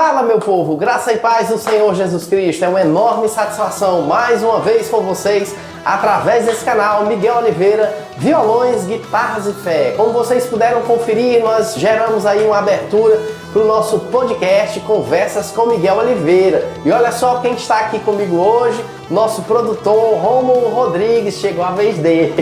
Fala, meu povo, graça e paz do Senhor Jesus Cristo. É uma enorme satisfação mais uma vez com vocês através desse canal Miguel Oliveira, violões, guitarras e fé. Como vocês puderam conferir, nós geramos aí uma abertura para o nosso podcast Conversas com Miguel Oliveira. E olha só quem está aqui comigo hoje, nosso produtor Rômulo Rodrigues, chegou a vez dele.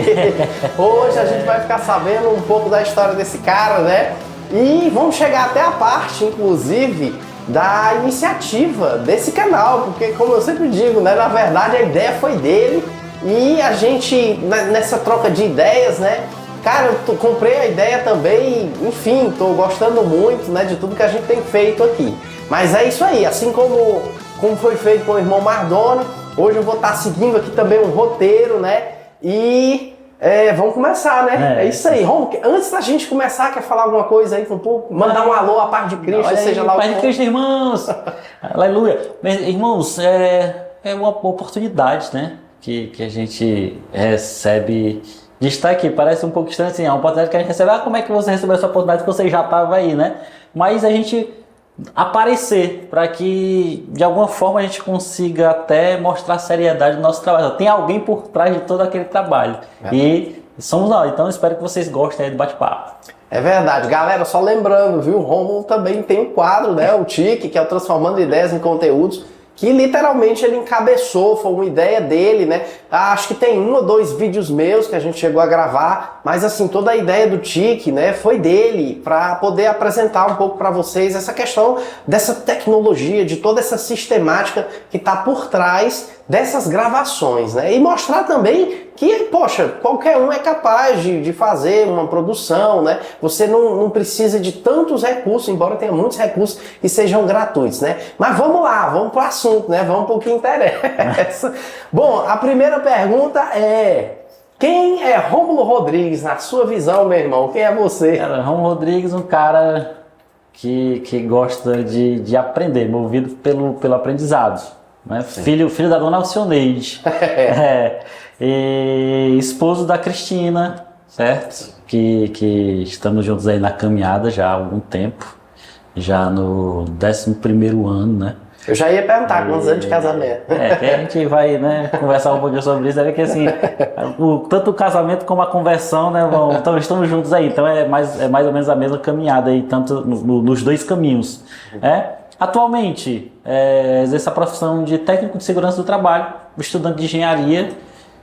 Hoje a gente vai ficar sabendo um pouco da história desse cara, né? E vamos chegar até a parte, inclusive, da iniciativa desse canal, porque como eu sempre digo, né, na verdade a ideia foi dele e a gente, nessa troca de ideias, né, cara, eu comprei a ideia também, enfim, tô gostando muito, né, de tudo que a gente tem feito aqui. Mas é isso aí, assim como foi feito com o irmão Mardoni, hoje eu vou estar seguindo aqui também um roteiro, né, e vamos começar, né? É isso aí. Romulo, antes da gente começar, quer falar alguma coisa aí com o povo? Mandar um alô à paz de Cristo, seja lá o que for. Paz de Cristo, irmãos! Aleluia! Irmãos, é uma oportunidade, né? Que a gente recebe de estar aqui. Parece um pouco estranho assim, é uma oportunidade que a gente recebe. Ah, como é que você recebeu essa oportunidade que você já estava aí, né? Mas a gente aparecer para que de alguma forma a gente consiga até mostrar a seriedade do nosso trabalho. Tem alguém por trás de todo aquele trabalho e somos nós, então espero que vocês gostem aí do bate-papo. É verdade, galera, só lembrando, viu, o Rômulo também tem um quadro, né, o TIC, que é o Transformando Ideias em Conteúdos, que literalmente ele encabeçou, foi uma ideia dele, né? Acho que tem 1 ou 2 vídeos meus que a gente chegou a gravar, mas assim, toda a ideia do TIC, né, foi dele, para poder apresentar um pouco para vocês essa questão dessa tecnologia, de toda essa sistemática que está por trás dessas gravações, né? E mostrar também que, poxa, qualquer um é capaz de fazer uma produção, né? Você não precisa de tantos recursos, embora tenha muitos recursos que sejam gratuitos, né? Mas vamos lá, vamos para o assunto, né? Vamos para o que interessa. Bom, a primeira pergunta é: quem é Rômulo Rodrigues, na sua visão, meu irmão? Quem é você? Cara, Rômulo Rodrigues, um cara que gosta de aprender, movido pelo aprendizado. Né? Filho da dona Alcioneide, e esposo da Cristina, certo? Que estamos juntos aí na caminhada já há algum tempo, já no 11º ano, né? Eu já ia perguntar quantos anos de casamento. Que a gente vai, né, conversar um pouquinho sobre isso, que assim, tanto o casamento como a conversão, né, então estamos juntos aí, então é mais ou menos a mesma caminhada aí, tanto nos dois caminhos, Atualmente, exerço a profissão de técnico de segurança do trabalho, estudante de engenharia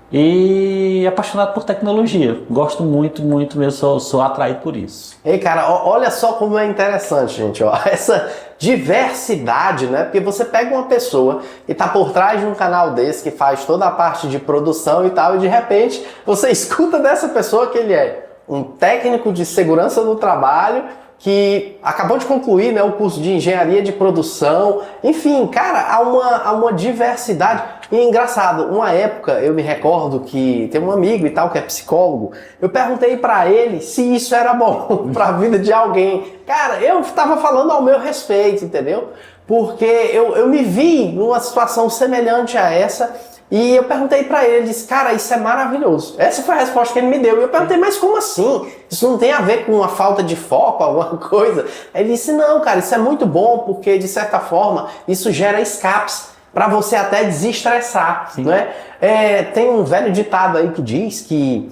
e apaixonado por tecnologia. Gosto muito, muito mesmo, sou atraído por isso. Ei, cara, olha só como é interessante, gente, ó, essa diversidade, né? Porque você pega uma pessoa que está por trás de um canal desse, que faz toda a parte de produção e tal, e de repente você escuta dessa pessoa que ele é um técnico de segurança do trabalho, que acabou de concluir, né, o curso de engenharia de produção. Enfim, cara, há uma diversidade. E é engraçado, uma época eu me recordo que tem um amigo e tal que é psicólogo, eu perguntei pra ele se isso era bom pra vida de alguém. Cara, eu tava falando ao meu respeito, entendeu? Porque eu me vi numa situação semelhante a essa. E eu perguntei pra ele, disse, cara, isso é maravilhoso. Essa foi a resposta que ele me deu. E eu perguntei, mas como assim? Isso não tem a ver com uma falta de foco, alguma coisa? Ele disse, não, cara, isso é muito bom, porque de certa forma isso gera escapes para você até desestressar, não é? Tem um velho ditado aí que diz que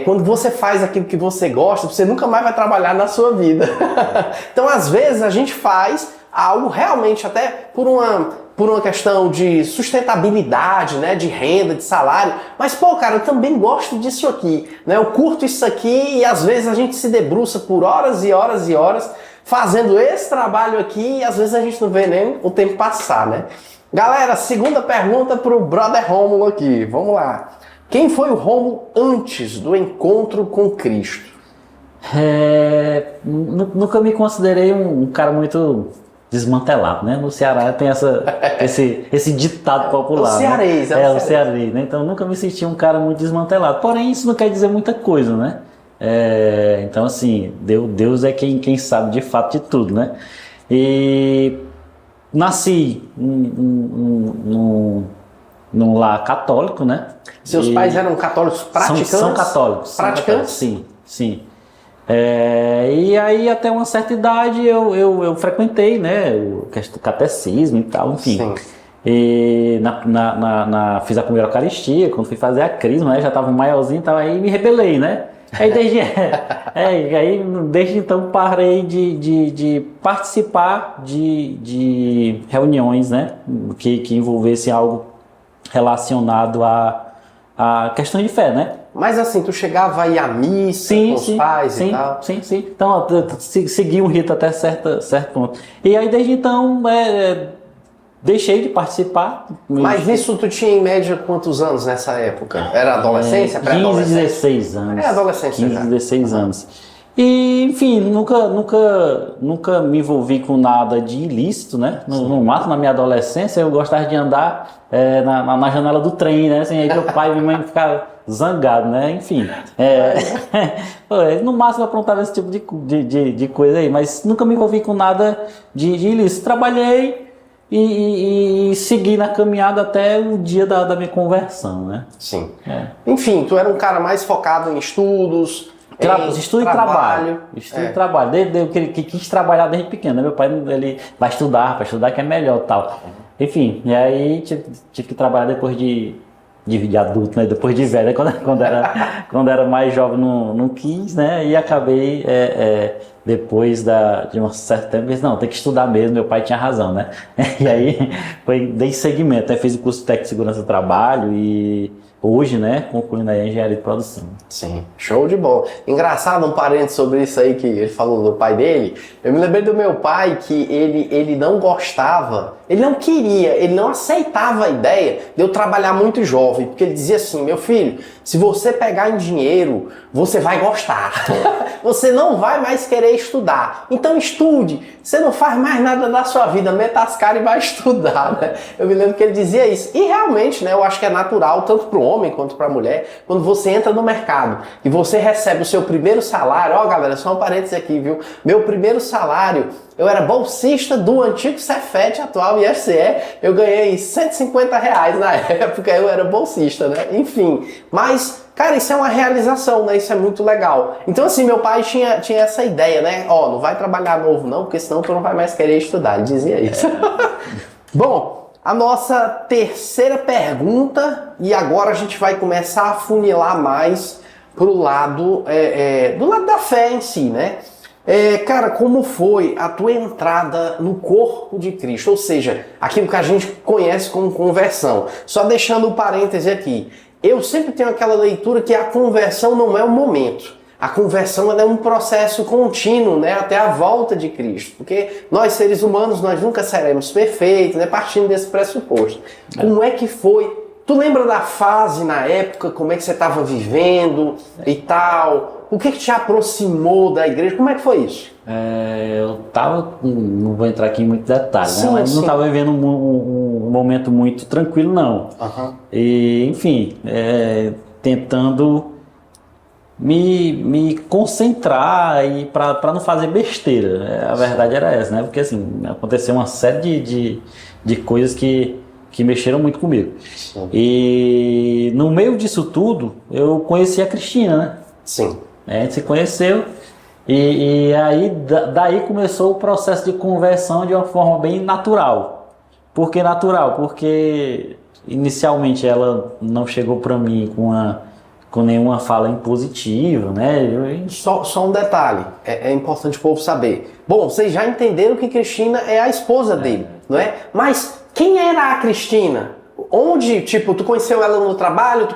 quando você faz aquilo que você gosta, você nunca mais vai trabalhar na sua vida. Então, às vezes, a gente faz algo realmente até por uma questão de sustentabilidade, né, de renda, de salário, mas, pô, cara, eu também gosto disso aqui, né, eu curto isso aqui e às vezes a gente se debruça por horas e horas e horas fazendo esse trabalho aqui e às vezes a gente não vê nem o tempo passar, né? Galera, segunda pergunta pro brother Rômulo aqui, vamos lá. Quem foi o Rômulo antes do encontro com Cristo? Nunca me considerei um cara muito desmantelado, né? No Ceará tem esse ditado popular. O cearês, né? O cearês, né? Então nunca me senti um cara muito desmantelado. Porém, isso não quer dizer muita coisa, né? Então, assim, Deus é quem sabe de fato de tudo, né? E nasci num lar católico, né? Seus pais eram católicos praticantes? São católicos. Praticantes? Sim. E aí até uma certa idade eu frequentei, né, o catecismo e tal, enfim. Sim. E fiz a primeira Eucaristia, quando fui fazer a crisma, né, já estava maiorzinho, então aí me rebelei, né? Aí desde então parei de participar de reuniões, né, que envolvessem algo relacionado a questões de fé, né? Mas assim, tu chegava a ir à missa com os pais e tal? Sim. Então, eu segui um rito até certo ponto. E aí, desde então, deixei de participar. Mas isso tu tinha em média quantos anos nessa época? Era adolescência? 15, 16 anos. Adolescência 15, já. 16 anos. E, enfim, nunca me envolvi com nada de ilícito, né? No máximo, na minha adolescência, eu gostava de andar na janela do trem, né? Assim, aí meu pai e minha mãe ficavam zangados, né? Enfim. No máximo, eu aprontava esse tipo de coisa aí, mas nunca me envolvi com nada de ilícito. Trabalhei e segui na caminhada até o dia da minha conversão, né? Sim. Enfim, tu era um cara mais focado em estudos... Estudo e trabalho. Estudo e trabalho. Eu quis trabalhar desde pequeno. Né? Meu pai ele vai estudar, para estudar que é melhor tal. Enfim, e aí tive que trabalhar depois de adulto, né? Depois de velho. Quando era mais jovem não quis, né? E acabei depois de um certo tempo, disse, não, tem que estudar mesmo, meu pai tinha razão, né? E aí dei seguimento, fiz o curso de técnico de segurança do trabalho e hoje, né, concluindo aí a engenharia de produção. Sim, show de bola. Engraçado, um parente sobre isso aí que ele falou do pai dele. Eu me lembrei do meu pai que ele não gostava, ele não queria, ele não aceitava a ideia de eu trabalhar muito jovem, porque ele dizia assim, meu filho, se você pegar em dinheiro, você vai gostar. Você não vai mais querer estudar. Então estude. Você não faz mais nada da sua vida, meta as caras e vai estudar, né? Eu me lembro que ele dizia isso. E realmente, né, eu acho que é natural, tanto para o homem quanto para a mulher, quando você entra no mercado e você recebe o seu primeiro salário, ó galera, só um parênteses aqui, viu? Meu primeiro salário, eu era bolsista do antigo Cefet, atual IFCE, eu ganhei R$150 na época, eu era bolsista, né? Enfim, mas... Cara, isso é uma realização, né? Isso é muito legal. Então, assim, meu pai tinha essa ideia, né? Ó, não vai trabalhar novo não, porque senão tu não vai mais querer estudar. Ele dizia isso. Bom, a nossa terceira pergunta, e agora a gente vai começar a funilar mais pro lado, do lado da fé em si, né? Cara, como foi a tua entrada no corpo de Cristo? Ou seja, aquilo que a gente conhece como conversão. Só deixando o parêntese aqui. Eu sempre tenho aquela leitura que a conversão não é um momento. A conversão é um processo contínuo, né, até a volta de Cristo. Porque nós, seres humanos, nós nunca seremos perfeitos, né, partindo desse pressuposto. Como é que foi? Tu lembra da fase na época, como é que você estava vivendo e tal? O que te aproximou da igreja? Como é que foi isso? Eu tava, não vou entrar aqui em muito detalhe, né? Mas não estava vivendo um momento muito tranquilo, não. E, enfim, tentando me concentrar e para não fazer besteira. A verdade era essa, né? Porque assim, aconteceu uma série de coisas que mexeram muito comigo. Sim. E no meio disso tudo, eu conheci a Cristina, né? Sim. A gente se conheceu e aí daí começou o processo de conversão de uma forma bem natural. Por que natural? Porque inicialmente ela não chegou para mim com nenhuma fala impositiva, né? Só um detalhe, é importante o povo saber. Bom, vocês já entenderam que Cristina é a esposa dele, não é? Mas quem era a Cristina? Onde, tipo, tu conheceu ela no trabalho,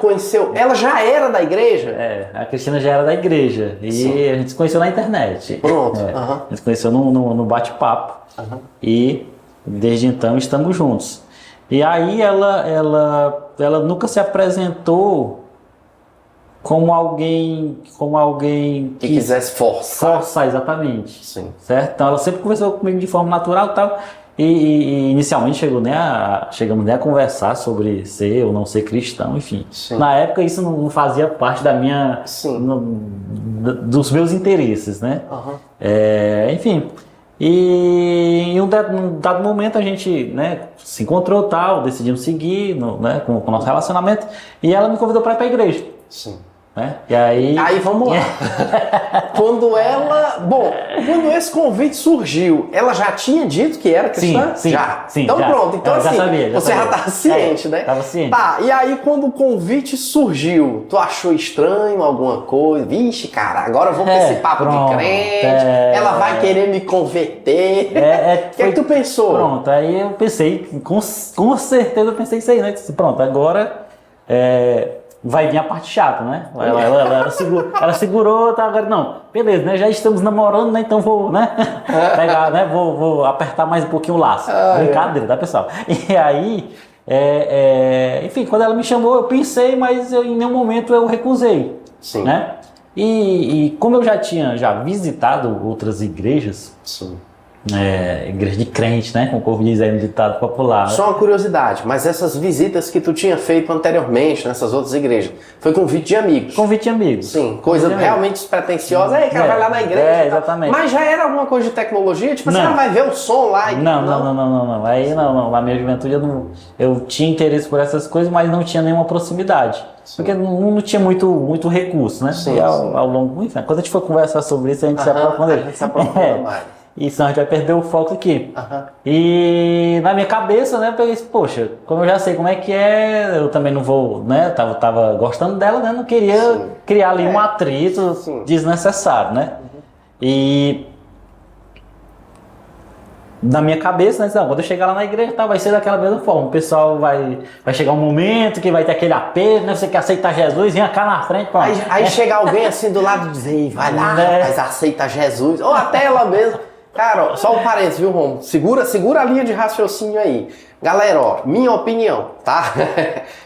ela já era da igreja? A Cristina já era da igreja e sim, a gente se conheceu na internet. Pronto. A gente se conheceu no bate-papo e desde então estamos juntos. E aí ela nunca se apresentou como alguém que quisesse forçar, exatamente. Sim. Certo? Então ela sempre conversou comigo de forma natural e tal. E inicialmente chegamos a conversar sobre ser ou não ser cristão, enfim. Sim. Na época isso não fazia parte da minha, dos meus interesses, né? Enfim. E em um dado momento a gente, né, se encontrou tal, decidimos seguir com o nosso relacionamento e ela me convidou para ir para a igreja. Sim. né? E aí... Aí vamos lá. Quando esse convite surgiu, ela já tinha dito que era cristã? Sim, já. Sim, então já. pronto, então assim, você já tá ciente, né? Tava ciente. Tá, e aí quando o convite surgiu, tu achou estranho alguma coisa? Vixe, cara, agora eu vou pra esse papo de crente, ela vai querer me converter. O que é que tu pensou? Pronto, aí eu pensei, com certeza eu pensei isso aí, né? Pronto, agora vai vir a parte chata, né? Ela segurou, tá, agora não, beleza, né? Já estamos namorando, né? Então vou, né? Pegar, né? Vou apertar mais um pouquinho o laço. Brincadeira, tá, pessoal? E aí, enfim, quando ela me chamou, eu pensei, mas em nenhum momento eu recusei. Sim. Né? E como eu já tinha visitado outras igrejas, sim. Igreja de crente, né? Como o povo diz aí no ditado popular. Só uma curiosidade, mas essas visitas que tu tinha feito anteriormente nessas outras igrejas, foi convite de amigos? Convite de amigos. Sim, coisa realmente despretensiosa. Aí, cara, vai lá na igreja. Exatamente. Mas já era alguma coisa de tecnologia? Tipo, você vai ver o som lá e... Não. Aí não. Na minha juventude eu tinha interesse por essas coisas, mas não tinha nenhuma proximidade. Sim. Porque não tinha muito recurso, né? Sim, e ao longo... Enfim, quando a gente for conversar sobre isso, a gente se aprofunda mais. E senão a gente vai perder o foco aqui. E na minha cabeça, né, eu peguei, poxa, como eu já sei como é que é, eu também não vou, né, tava gostando dela, né, não queria criar ali um atrito desnecessário, né. E na minha cabeça, né, não, quando eu chegar lá na igreja, vai ser daquela mesma forma. O pessoal vai chegar um momento que vai ter aquele apelo, né? Você quer aceitar Jesus, vem cá na frente. Aí chega alguém assim do lado e diz, vai lá, rapaz, aceita Jesus. Ou até ela mesma. Cara, só um parênteses, viu, Romo? Segura a linha de raciocínio aí. Galera, ó, minha opinião, tá?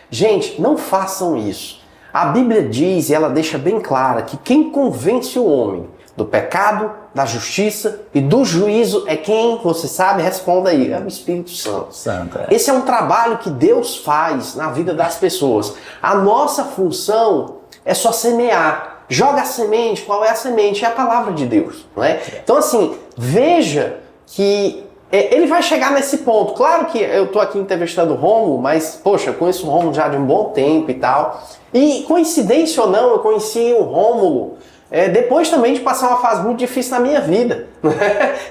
Gente, não façam isso. A Bíblia diz, e ela deixa bem clara, que quem convence o homem do pecado, da justiça e do juízo é quem, você sabe, responda aí, é o Espírito Santo. Esse é um trabalho que Deus faz na vida das pessoas. A nossa função é só semear. Joga a semente, qual é a semente? É a palavra de Deus, não é? Então assim, veja que ele vai chegar nesse ponto. Claro que eu tô aqui entrevistando o Rômulo, mas, poxa, eu conheço o Rômulo já de um bom tempo e tal. E coincidência ou não, eu conheci o Rômulo depois também de passar uma fase muito difícil na minha vida.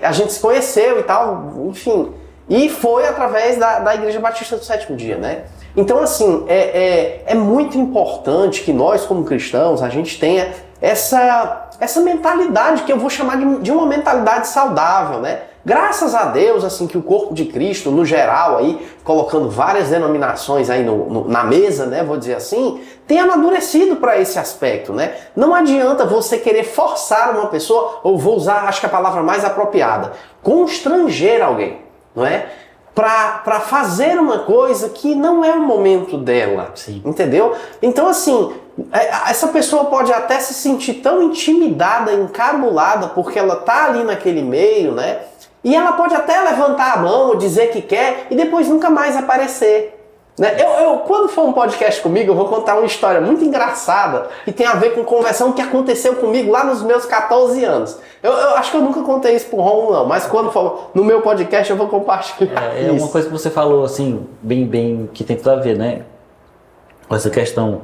A gente se conheceu e tal, enfim. E foi através da Igreja Batista do Sétimo Dia, né? Então, assim, é muito importante que nós, como cristãos, a gente tenha essa mentalidade que eu vou chamar de uma mentalidade saudável, né? Graças a Deus, assim, que o corpo de Cristo, no geral, aí, colocando várias denominações aí na mesa, né, vou dizer assim, tem amadurecido para esse aspecto, né? Não adianta você querer forçar uma pessoa, ou vou usar, acho que a palavra mais apropriada, constranger alguém, não é? Para fazer uma coisa que não é o momento dela, entendeu? Então, assim, essa pessoa pode até se sentir tão intimidada, encabulada, porque ela tá ali naquele meio, né? E ela pode até levantar a mão, dizer que quer, e depois nunca mais aparecer. Né? Quando for um podcast comigo, eu vou contar uma história muito engraçada que tem a ver com conversão que aconteceu comigo lá nos meus 14 anos. Eu acho que eu nunca contei isso pro Romulo, não, mas quando for no meu podcast eu vou compartilhar isso. Uma coisa que você falou, assim, bem que tem tudo a ver, né? Com essa questão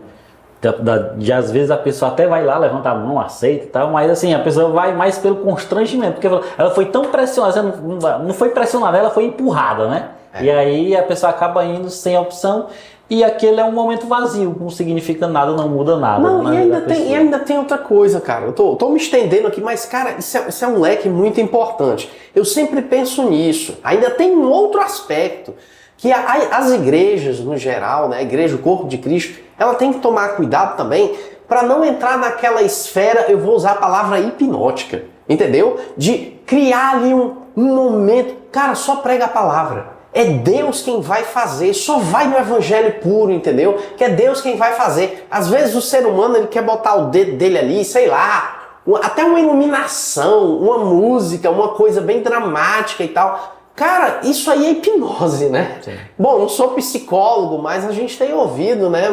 de às vezes a pessoa até vai lá, levanta a mão, aceita e tal, mas assim, a pessoa vai mais pelo constrangimento, porque ela foi tão pressionada, não foi pressionada, ela foi empurrada, né? E aí a pessoa acaba indo sem opção e aquele é um momento vazio, não significa nada, não muda nada. Não, e ainda tem outra coisa, cara. Eu tô me estendendo aqui, mas, cara, isso é um leque muito importante. Eu sempre penso nisso. Ainda tem um outro aspecto, que as igrejas, no geral, né, a igreja, o corpo de Cristo, ela tem que tomar cuidado também para não entrar naquela esfera, eu vou usar a palavra hipnótica, entendeu? De criar ali um momento, cara, só prega a palavra. É Deus quem vai fazer, só vai no evangelho puro, entendeu? Que é Deus quem vai fazer. Às vezes o ser humano ele quer botar o dedo dele ali, sei lá, até uma iluminação, uma música, uma coisa bem dramática e tal. Cara, isso aí é hipnose, né? Sim. Bom, não sou psicólogo, mas a gente tem ouvido, né,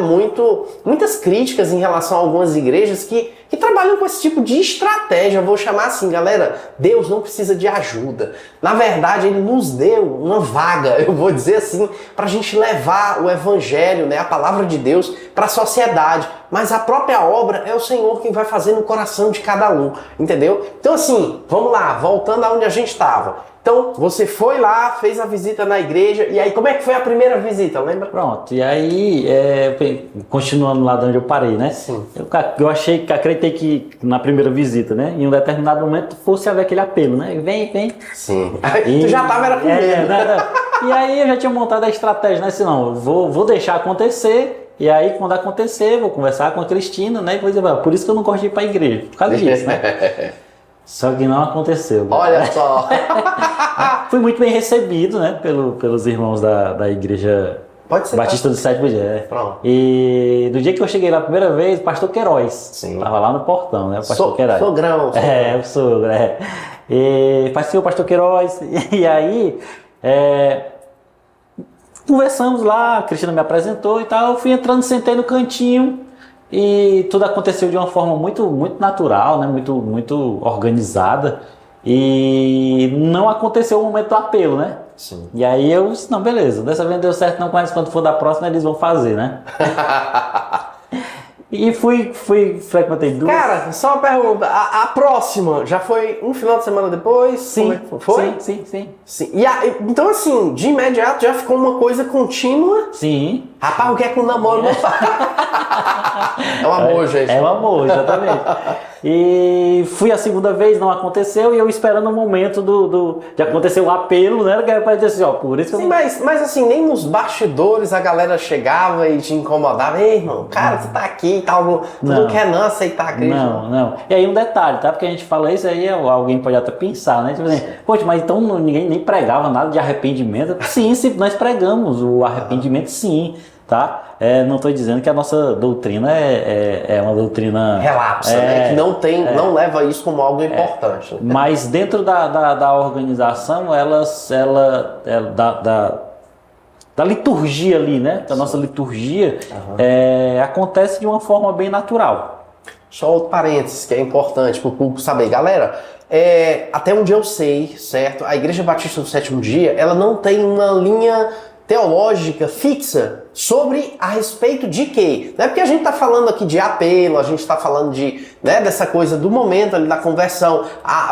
muitas críticas em relação a algumas igrejas que trabalham com esse tipo de estratégia. Vou chamar assim, galera, Deus não precisa de ajuda. Na verdade, Ele nos deu uma vaga, eu vou dizer assim, para a gente levar o evangelho, né, a palavra de Deus, para a sociedade. Mas a própria obra é o Senhor quem vai fazer no coração de cada um, entendeu? Então assim, vamos lá, voltando aonde a gente estava. Então, você foi lá, fez a visita na igreja, e aí como é que foi a primeira visita, lembra? Pronto, e aí, continuando lá de onde eu parei, né? Sim. Eu acreditei que na primeira visita, né? Em um determinado momento fosse haver aquele apelo, né? Vem. Sim. Tu já tava com medo. Né? E aí eu já tinha montado a estratégia, né? Assim, não, vou deixar acontecer, e aí quando acontecer, vou conversar com a Cristina, né? E depois, por isso que eu não gosto de ir pra igreja, por causa disso, né? Só que não aconteceu. Olha só. Fui muito bem recebido, né, pelos irmãos da igreja Batista do Sétimo Dia. Pronto. E do dia que eu cheguei lá a primeira vez, o pastor Queiroz. Sim. Tava lá no portão, né? O pastor Queiroz. Sogrão. O sogro, E passei o pastor Queiroz. E aí, conversamos lá, a Cristina me apresentou e tal. Eu fui entrando, sentei no cantinho. E tudo aconteceu de uma forma muito, muito natural, né? Muito organizada. E não aconteceu o momento do apelo, né? Sim. E aí eu disse, não, beleza, dessa vez deu certo, não conhece, quando for da próxima eles vão fazer, né? E frequentei duas. Cara, só uma pergunta, a próxima já foi um final de semana depois? Sim. Foi? Sim. Então assim, de imediato já ficou uma coisa contínua? Sim. Rapaz, o que é que o namoro não faz? É um amor, gente. É um amor, exatamente. E fui a segunda vez, não aconteceu, e eu esperando o momento de acontecer o apelo, né? Que era pra dizer assim, ó, por isso que Sim, mas assim, nem nos bastidores a galera chegava e te incomodava. Ei, irmão, cara, você tá aqui e tal, tu não quer não aceitar a Cristo. Não. E aí um detalhe, tá? Porque a gente fala isso aí, alguém pode até pensar, né? Tipo assim, poxa, mas então ninguém nem pregava nada de arrependimento. Sim, nós pregamos o arrependimento, sim. Tá? Não estou dizendo que a nossa doutrina é uma doutrina relapsa, né? Que não leva isso como algo importante. Mas dentro da organização, da liturgia ali, né? Da nossa liturgia, acontece de uma forma bem natural. Só outro parênteses que é importante para o público saber. Galera, até onde eu sei, certo? A Igreja Batista do Sétimo Dia, ela não tem uma linha teológica fixa sobre a respeito de quê? Não é porque a gente está falando aqui de apelo, a gente está falando dessa coisa do momento ali da conversão,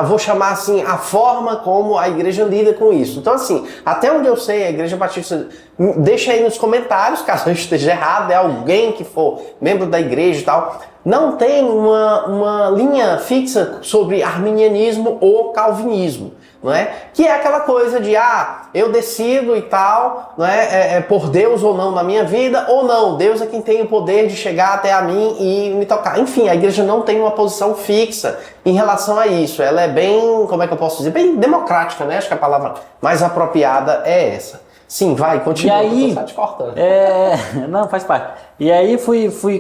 vou chamar assim, a forma como a igreja lida com isso. Então assim, até onde eu sei, a Igreja Batista, deixa aí nos comentários, caso eu esteja errado, é alguém que for membro da igreja e tal, não tem uma linha fixa sobre arminianismo ou calvinismo. Não é? Que é aquela coisa de, eu decido e tal, não é por Deus ou não na minha vida, ou não, Deus é quem tem o poder de chegar até a mim e me tocar. Enfim, a igreja não tem uma posição fixa em relação a isso. Ela é bem, como é que eu posso dizer, bem democrática, né? Acho que a palavra mais apropriada é essa. Sim, vai, continua. E aí, eu tô só te cortando. Não, faz parte. E aí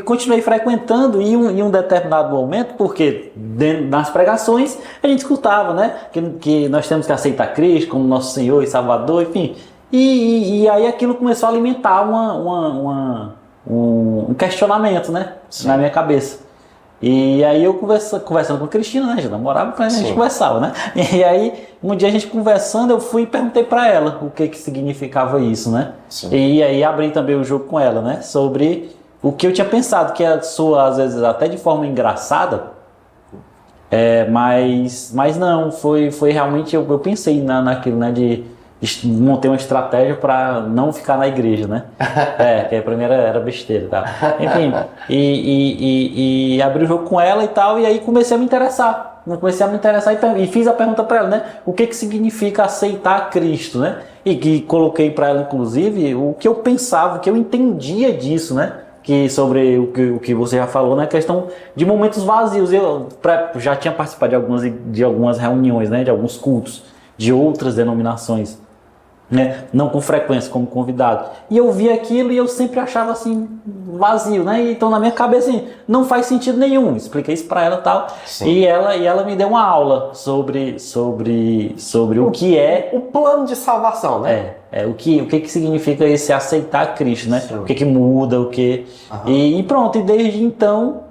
continuei frequentando em um determinado momento, porque nas pregações a gente escutava, né? Que nós temos que aceitar Cristo como nosso Senhor e Salvador, enfim. E aí aquilo começou a alimentar um questionamento, né? Sim. Na minha cabeça. E aí eu conversando com a Cristina, né? Já namorava, a gente conversava, né? E aí, um dia a gente conversando, eu fui e perguntei pra ela o que significava isso, né? Sim. E aí abri também o jogo com ela, né? Sobre o que eu tinha pensado, que soa às vezes até de forma engraçada, mas não, foi realmente, eu pensei naquilo, né? Montei uma estratégia para não ficar na igreja, né? Que pra mim era besteira, tá? Enfim, e abri o jogo com ela e tal, e aí comecei a me interessar. E fiz a pergunta para ela, né? O que significa aceitar Cristo, né? E que coloquei para ela, inclusive, o que eu pensava, o que eu entendia disso, né? Sobre o que você já falou, né? A questão de momentos vazios. Eu já tinha participado de algumas reuniões, né? De alguns cultos, de outras denominações. né? Não com frequência como convidado. E eu vi aquilo e eu sempre achava assim vazio, né? Então na minha cabeça assim, não faz sentido nenhum. Expliquei isso para ela e tal. E ela me deu uma aula sobre o que é o plano de salvação, né? O que significa esse aceitar Cristo, né? Sim. O que muda, o que e pronto. E desde então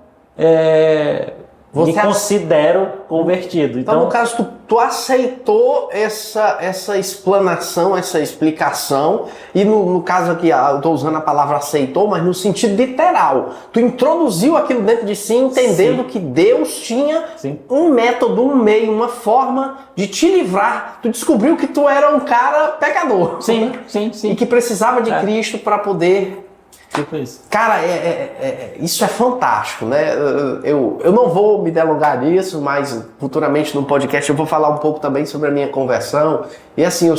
me considero convertido. Então, no caso, tu aceitou essa explanação, essa explicação, e no caso aqui, eu estou usando a palavra aceitou, mas no sentido literal. Tu introduziu aquilo dentro de si, entendendo que Deus tinha um método, um meio, uma forma de te livrar. Tu descobriu que tu era um cara pecador. Sim. E que precisava de Cristo para poder... Tipo isso. Cara, isso é fantástico, né? Eu não vou me delongar nisso, mas futuramente no podcast eu vou falar um pouco também sobre a minha conversão. E assim,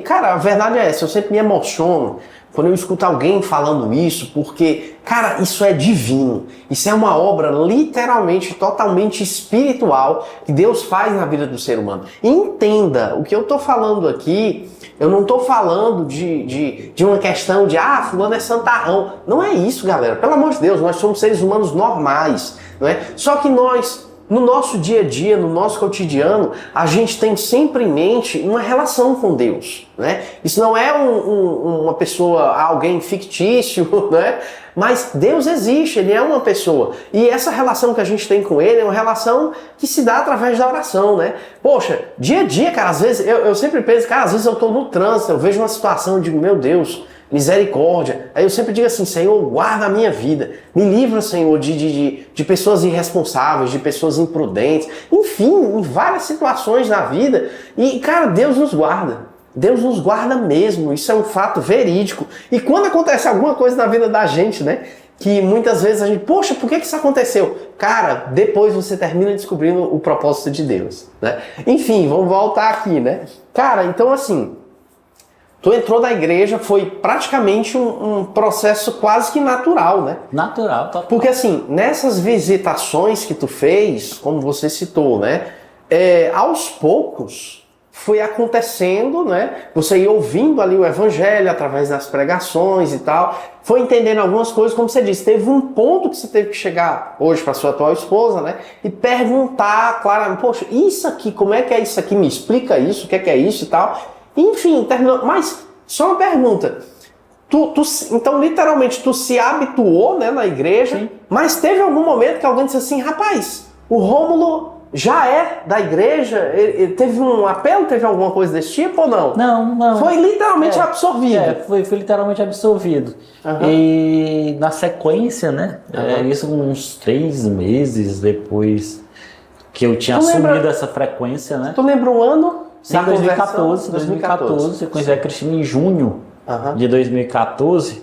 cara, a verdade é essa, eu sempre me emociono quando eu escuto alguém falando isso, porque, cara, isso é divino. Isso é uma obra literalmente, totalmente espiritual que Deus faz na vida do ser humano. E entenda, o que eu tô falando aqui, eu não tô falando de uma questão de, fulano é santarrão. Não é isso, galera. Pelo amor de Deus, nós somos seres humanos normais, não é? Só que nós, no nosso dia a dia, no nosso cotidiano, a gente tem sempre em mente uma relação com Deus, né? Isso não é uma pessoa, alguém fictício, né? Mas Deus existe, Ele é uma pessoa. E essa relação que a gente tem com Ele é uma relação que se dá através da oração, né? Poxa, dia a dia, cara, às vezes, eu sempre penso, cara, às vezes eu tô no trânsito, eu vejo uma situação e digo, meu Deus, misericórdia. Aí eu sempre digo assim, Senhor, guarda a minha vida. Me livra, Senhor, de pessoas irresponsáveis, de pessoas imprudentes. Enfim, em várias situações na vida. E, cara, Deus nos guarda. Deus nos guarda mesmo. Isso é um fato verídico. E quando acontece alguma coisa na vida da gente, né? Que muitas vezes a gente, poxa, por que isso aconteceu? Cara, depois você termina descobrindo o propósito de Deus, né? Enfim, vamos voltar aqui, né? Cara, então assim... Tu entrou na igreja, foi praticamente um processo quase que natural, né? Natural, total. Porque assim, nessas visitações que tu fez, como você citou, né? Aos poucos foi acontecendo, né? Você ia ouvindo ali o evangelho através das pregações e tal, foi entendendo algumas coisas, como você disse, teve um ponto que você teve que chegar hoje para sua atual esposa, né? E perguntar claramente, poxa, isso aqui, como é que é isso aqui? Me explica isso, o que é isso e tal. Enfim, terminou. Mas, só uma pergunta. Então, literalmente, tu se habituou, né, na igreja, Sim. Mas teve algum momento que alguém disse assim, rapaz, o Rômulo já é da igreja? Ele teve um apelo, teve alguma coisa desse tipo ou não? Não. Foi literalmente absorvido. Foi literalmente absorvido. E na sequência, né, isso uns 3 meses depois que eu tinha assumido essa frequência, né? Tu lembra o ano? Sim, 2014. Eu conheci a Cristina em junho de 2014.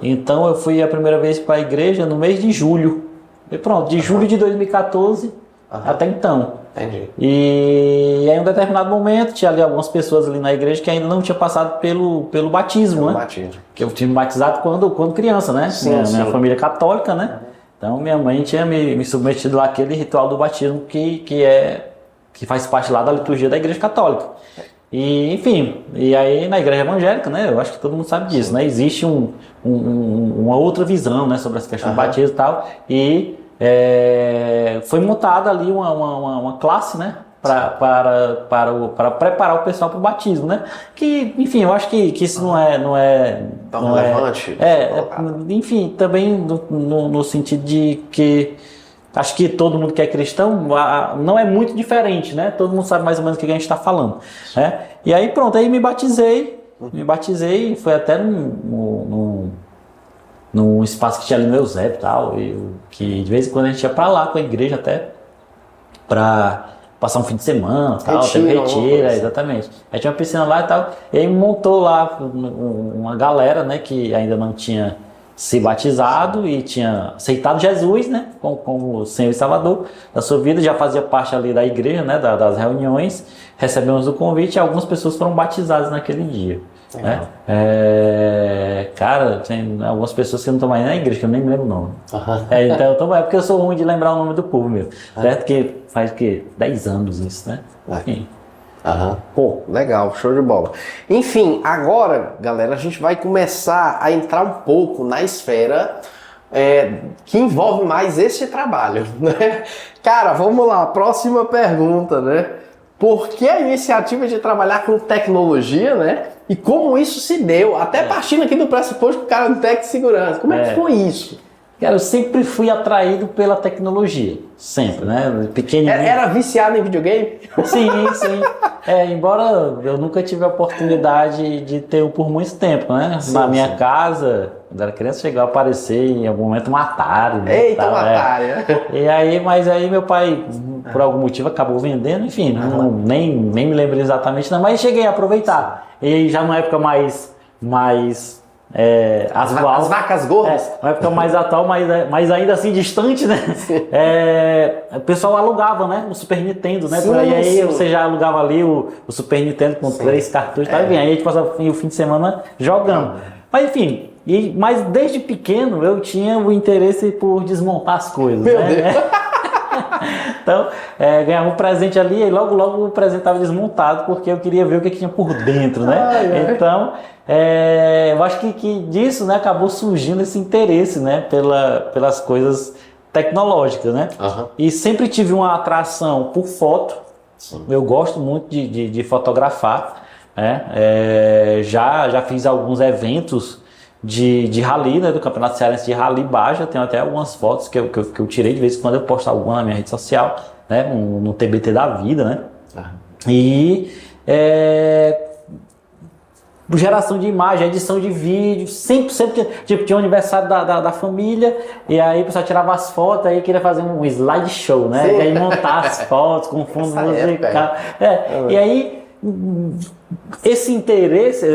Então eu fui a primeira vez para a igreja no mês de julho. E pronto, de julho de 2014 até então. Entendi. E em um determinado momento tinha ali algumas pessoas ali na igreja que ainda não tinham passado pelo batismo, né? Batismo. Que eu tinha me batizado quando criança, né? Minha família católica, né? Então minha mãe tinha me submetido àquele ritual do batismo que faz parte lá da liturgia da Igreja Católica. E, enfim, e aí na Igreja Evangélica, né, eu acho que todo mundo sabe disso, né, existe uma outra visão, né, sobre essa questão do batismo e tal, e foi montada ali uma classe, né, para preparar o pessoal para o batismo, né, que, enfim, eu acho que isso não é tão relevante. Enfim, também no sentido de que acho que todo mundo que é cristão não é muito diferente, né? Todo mundo sabe mais ou menos o que a gente está falando, né? E aí pronto, aí me batizei, foi até num espaço que tinha ali no Eusébio e tal, que de vez em quando a gente ia para lá com a igreja até para passar um fim de semana, tal, retira, exatamente. Aí tinha uma piscina lá e tal, e aí montou lá uma galera, né, que ainda não tinha se batizado e tinha aceitado Jesus, né, como o Senhor e Salvador da sua vida, já fazia parte ali da igreja, né, das reuniões, recebemos o convite e algumas pessoas foram batizadas naquele dia. Né? Cara, tem algumas pessoas que não estão mais na igreja, que eu nem me lembro o nome. Então é porque eu sou ruim de lembrar o nome do povo mesmo, certo? Que faz 10 anos isso, né? Enfim. Aham. Pô, legal, show de bola. Enfim, agora, galera, a gente vai começar a entrar um pouco na esfera que envolve mais este trabalho, né? Cara, vamos lá, próxima pergunta, né? Por que a iniciativa de trabalhar com tecnologia, né? E como isso se deu? Até partindo aqui do pressuposto que o cara não tem segurança. Como é que foi isso? Cara, eu sempre fui atraído pela tecnologia, sempre, né? Pequenininho. Era viciado em videogame? Sim, sim. Embora eu nunca tive a oportunidade de ter um por muito tempo, né? Sim, na minha casa, quando era criança, chegou a aparecer em algum momento um Atari. Né, Eita, um Atari. E aí, mas aí meu pai, por algum motivo, acabou vendendo, enfim, nem me lembro exatamente, não, mas cheguei a aproveitar. E aí já numa época mais as vacas gordas. Uma época mais atual, mas ainda assim distante, né? O pessoal alugava, né? O Super Nintendo, né? Sim, e aí sim. você já alugava ali o Super Nintendo com 3 cartuchos, tá? Aí a gente passava o fim de semana jogando. Mas enfim, mas desde pequeno eu tinha o interesse por desmontar as coisas. Meu né? Deus. Então, ganhava um presente ali e logo o presente estava desmontado porque eu queria ver o que tinha por dentro, né? Então, eu acho que disso, né, acabou surgindo esse interesse, né, pelas coisas tecnológicas, né? E sempre tive uma atração por foto. Sim. Eu gosto muito de fotografar, né? Já fiz alguns eventos de rally, né, do Campeonato Cearense de Rally Baja. Tenho até algumas fotos que eu tirei, de vez em quando eu posto alguma na minha rede social, né, no TBT da vida, né? E geração de imagem, edição de vídeo, sempre tipo, tinha um aniversário da família, e aí o pessoal tirava as fotos, aí queria fazer um slideshow, né? Sim. E aí montar as fotos com fundo musical. E aí esse interesse,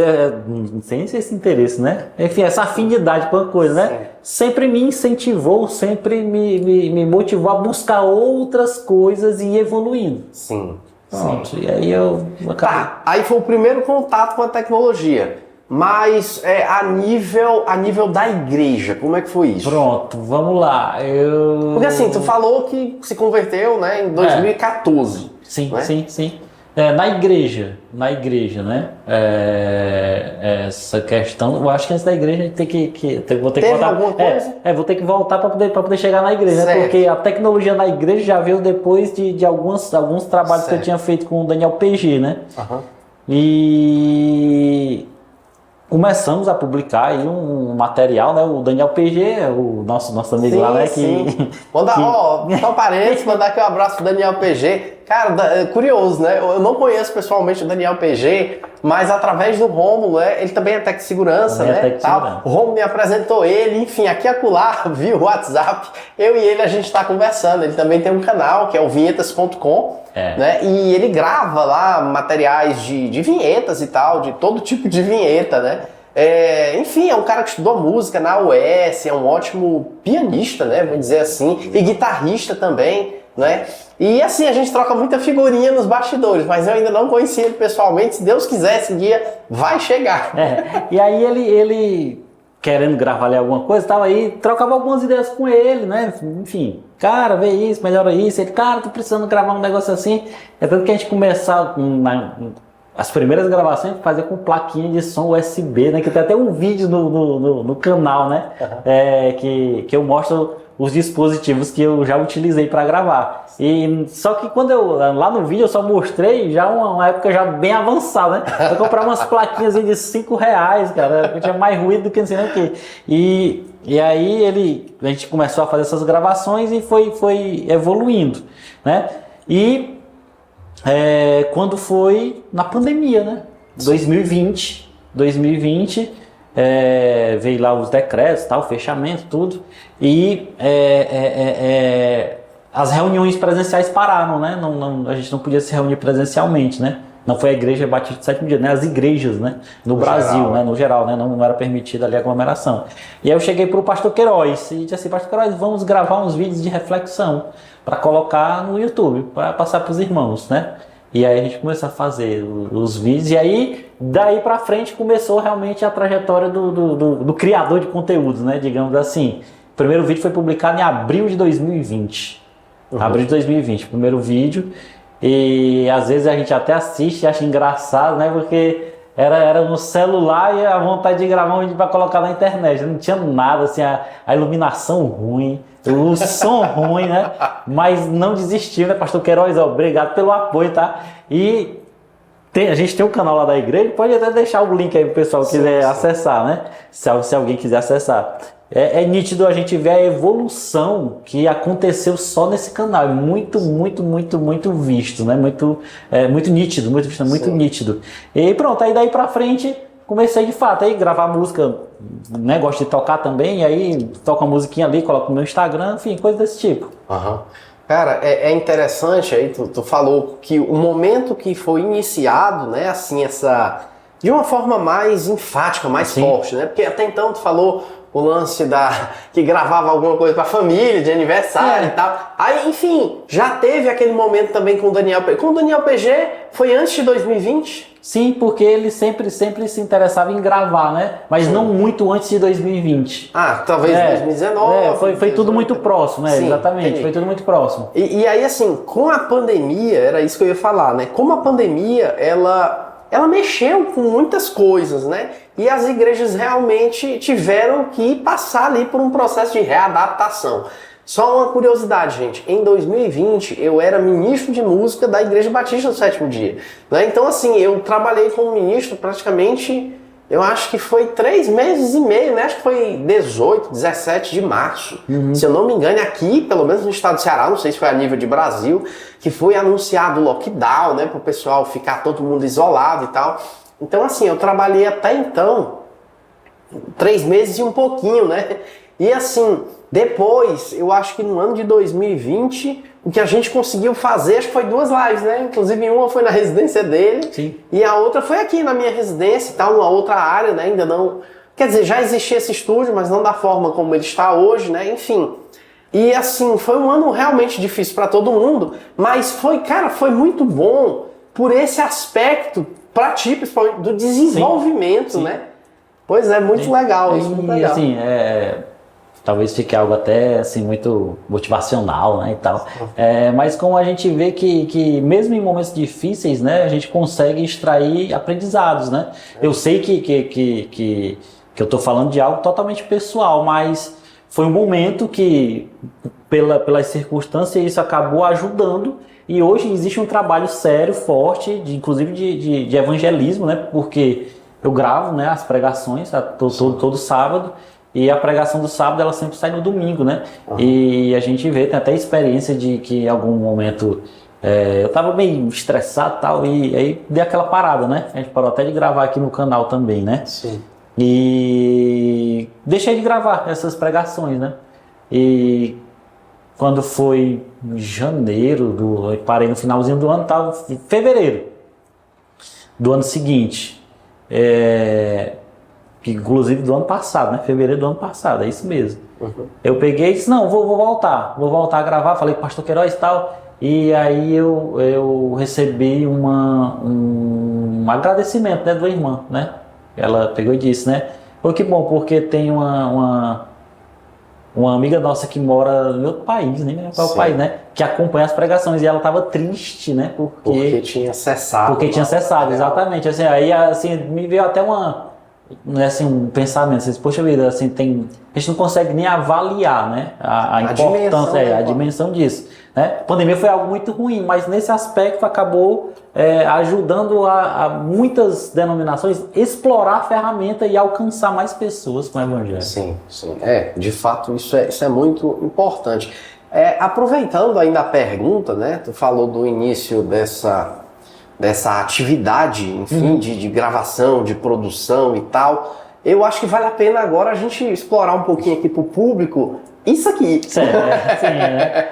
não sei se esse interesse, né? Enfim, essa afinidade com a coisa, né? Sim. Sempre me incentivou, sempre me motivou a buscar outras coisas e ir evoluindo. Sim. Pronto, e aí eu acabei. Tá, aí foi o primeiro contato com a tecnologia. Mas a nível da igreja, como é que foi isso? Pronto, vamos lá. Porque assim, tu falou que se converteu, né, em 2014. Sim, né? sim. Na igreja, né? Essa questão, eu acho que antes da igreja a gente vou ter que voltar. Alguma coisa? Vou ter que voltar para poder chegar na igreja, né? Porque a tecnologia na igreja já veio depois de alguns trabalhos que eu tinha feito com o Daniel PG, né? E começamos a publicar aí um material, né? O Daniel PG, o nosso amigo lá, né? Só parênteses, mandar aqui um abraço pro Daniel PG. Cara, curioso, né? Eu não conheço pessoalmente o Daniel PG, mas através do Rômulo, ele também é tech segurança, né? O Rômulo me apresentou ele, enfim, aqui e acolá, via o WhatsApp, eu e ele a gente está conversando. Ele também tem um canal que é o vinhetas.com, né? E ele grava lá materiais de vinhetas e tal, de todo tipo de vinheta, né? Enfim, é um cara que estudou música na UES, é um ótimo pianista, né? Vou dizer assim, e guitarrista também, né? E assim, a gente troca muita figurinha nos bastidores, mas eu ainda não conheci ele pessoalmente. Se Deus quiser, esse dia vai chegar. E aí ele querendo gravar ali alguma coisa, tava aí, trocava algumas ideias com ele, né? Enfim, cara, vê isso, melhora isso. Ele, cara, tô precisando gravar um negócio assim. É tanto que a gente começava as primeiras gravações fazia com plaquinha de som USB, né? Que tem até um vídeo no canal, né? Que eu mostro os dispositivos que eu já utilizei para gravar. E só que quando lá no vídeo eu só mostrei já uma época já bem avançada, né? Eu comprava umas plaquinhas de R$5, cara, eu tinha mais ruído do que não sei o que. E aí a gente começou a fazer essas gravações e foi evoluindo, né? E quando foi na pandemia, né? 2020, veio lá os decretos, tal, fechamento, tudo, e as reuniões presenciais pararam, né? A gente não podia se reunir presencialmente, né? Não foi a Igreja Batista do Sétimo Dia, né? As igrejas, né? No Brasil, geral, né? No geral, né? Não era permitida ali a aglomeração. E aí eu cheguei para o pastor Queiroz e disse assim: pastor Queiroz, vamos gravar uns vídeos de reflexão para colocar no YouTube, para passar para os irmãos, né? E aí a gente começou a fazer os vídeos, e aí daí para frente começou realmente a trajetória do criador de conteúdos, né? Digamos assim. O primeiro vídeo foi publicado em abril de 2020. Abril de 2020, primeiro vídeo. E às vezes a gente até assiste e acha engraçado, né? Porque era no celular e a vontade de gravar um vídeo para colocar na internet. Não tinha nada, assim, a iluminação ruim, o som ruim, né? Mas não desistiu, né, Pastor Queiroz? Ó, obrigado pelo apoio, tá? E a gente tem um canal lá da igreja, pode até deixar o link aí pro pessoal que quiser acessar, né? Se alguém quiser acessar. É nítido a gente ver a evolução que aconteceu só nesse canal. É muito visto, né? Muito nítido, muito nítido. E pronto, aí daí pra frente comecei de fato aí gravar música, né? Gosto de tocar também, e aí toco uma musiquinha ali, coloco no meu Instagram, enfim, coisa desse tipo. Cara, é interessante aí, tu falou que o momento que foi iniciado, né, assim, de uma forma mais enfática, mais forte, né? Porque até então tu falou o lance que gravava alguma coisa pra família, de aniversário e tal. Aí, enfim, já teve aquele momento também com o Daniel PG. Com o Daniel PG, foi antes de 2020? Sim, porque ele sempre se interessava em gravar, né? Mas não muito antes de 2020. Talvez 2019. Foi tudo muito próximo, né? Sim, exatamente, entendi. Foi tudo muito próximo. E aí, assim, com a pandemia, era isso que eu ia falar, né? Como a pandemia, ela mexeu com muitas coisas, né? E as igrejas realmente tiveram que passar ali por um processo de readaptação. Só uma curiosidade, gente. Em 2020, eu era ministro de música da Igreja Batista do Sétimo Dia. Né? Então, assim, eu trabalhei como ministro praticamente, eu acho que foi 3 meses e meio, né? Acho que foi 18, 17 de março. Se eu não me engano, aqui, pelo menos no estado do Ceará, não sei se foi a nível de Brasil, que foi anunciado o lockdown, né? Para o pessoal ficar todo mundo isolado e tal. Então, assim, eu trabalhei até então 3 meses e um pouquinho, né? E assim, depois, eu acho que no ano de 2020, o que a gente conseguiu fazer, acho que foi 2 lives, né? Inclusive uma foi na residência dele. Sim. E a outra foi aqui na minha residência e tal, numa outra área, né? Ainda não... Quer dizer, já existia esse estúdio, mas não da forma como ele está hoje, né? Enfim. E assim, foi um ano realmente difícil para todo mundo, mas foi muito bom por esse aspecto para ti, principalmente, do desenvolvimento, sim. Né? Pois é, muito legal isso. Muito legal. Assim, talvez fique algo até assim, muito motivacional, né, e tal. Mas como a gente vê que mesmo em momentos difíceis, né, a gente consegue extrair aprendizados, né? Eu sei que eu estou falando de algo totalmente pessoal, mas foi um momento que, pelas circunstâncias, isso acabou ajudando. E hoje existe um trabalho sério, forte, inclusive de evangelismo, né? Porque eu gravo, né, as pregações todo sábado, e a pregação do sábado ela sempre sai no domingo, né? E a gente vê, tem até experiência de que em algum momento eu estava meio estressado e tal, e aí dei aquela parada, né? A gente parou até de gravar aqui no canal também, né? Sim. E deixei de gravar essas pregações, né? E quando foi em janeiro, eu parei no finalzinho do ano, estava em fevereiro do ano seguinte, inclusive do ano passado, né? Fevereiro do ano passado, é isso mesmo. Eu peguei e disse, não, vou voltar a gravar, falei com o pastor Queiroz e tal, e aí eu recebi um agradecimento, né, da irmã, né? Ela pegou e disse, né? Pô, que bom, porque tem uma amiga nossa que mora em outro país, né? Qual é o país, né? Que acompanha as pregações, e ela estava triste, né? Porque tinha cessado. Porque tinha cessado, exatamente. Assim, aí assim, me veio até um pensamento, assim, poxa vida, assim, a gente não consegue nem avaliar, né? A importância, a dimensão disso. Né? A pandemia foi algo muito ruim, mas nesse aspecto acabou ajudando a muitas denominações explorar a ferramenta e alcançar mais pessoas com o Evangelho. Sim. De fato, isso é muito importante. Aproveitando ainda a pergunta, né? Tu falou do início dessa atividade, enfim, de gravação, de produção e tal. Eu acho que vale a pena agora a gente explorar um pouquinho aqui pro público isso aqui. Sim, né?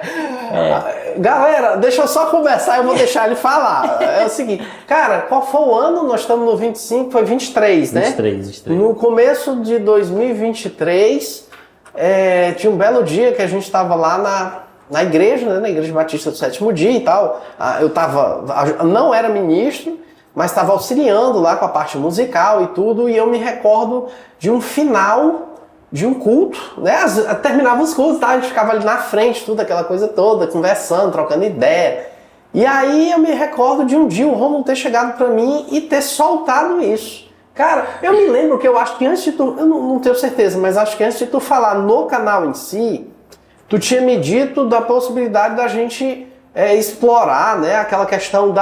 Galera, deixa eu só conversar, eu vou deixar ele falar. É o seguinte, cara, qual foi o ano? Nós estamos no 25, foi 23, né? 23. No começo de 2023, tinha um belo dia que a gente estava lá na igreja, né? Na Igreja Batista do Sétimo Dia e tal. Não era ministro, mas estava auxiliando lá com a parte musical e tudo, e eu me recordo de um final de um culto, né? Terminava os cultos, tá? A gente ficava ali na frente, tudo, aquela coisa toda, conversando, trocando ideia. E aí eu me recordo de um dia o Romulo ter chegado pra mim e ter soltado isso. Cara, eu me lembro que eu acho que antes de tu, eu não tenho certeza, mas acho que antes de tu falar no canal em si, tu tinha me dito da possibilidade da gente explorar, né, aquela questão do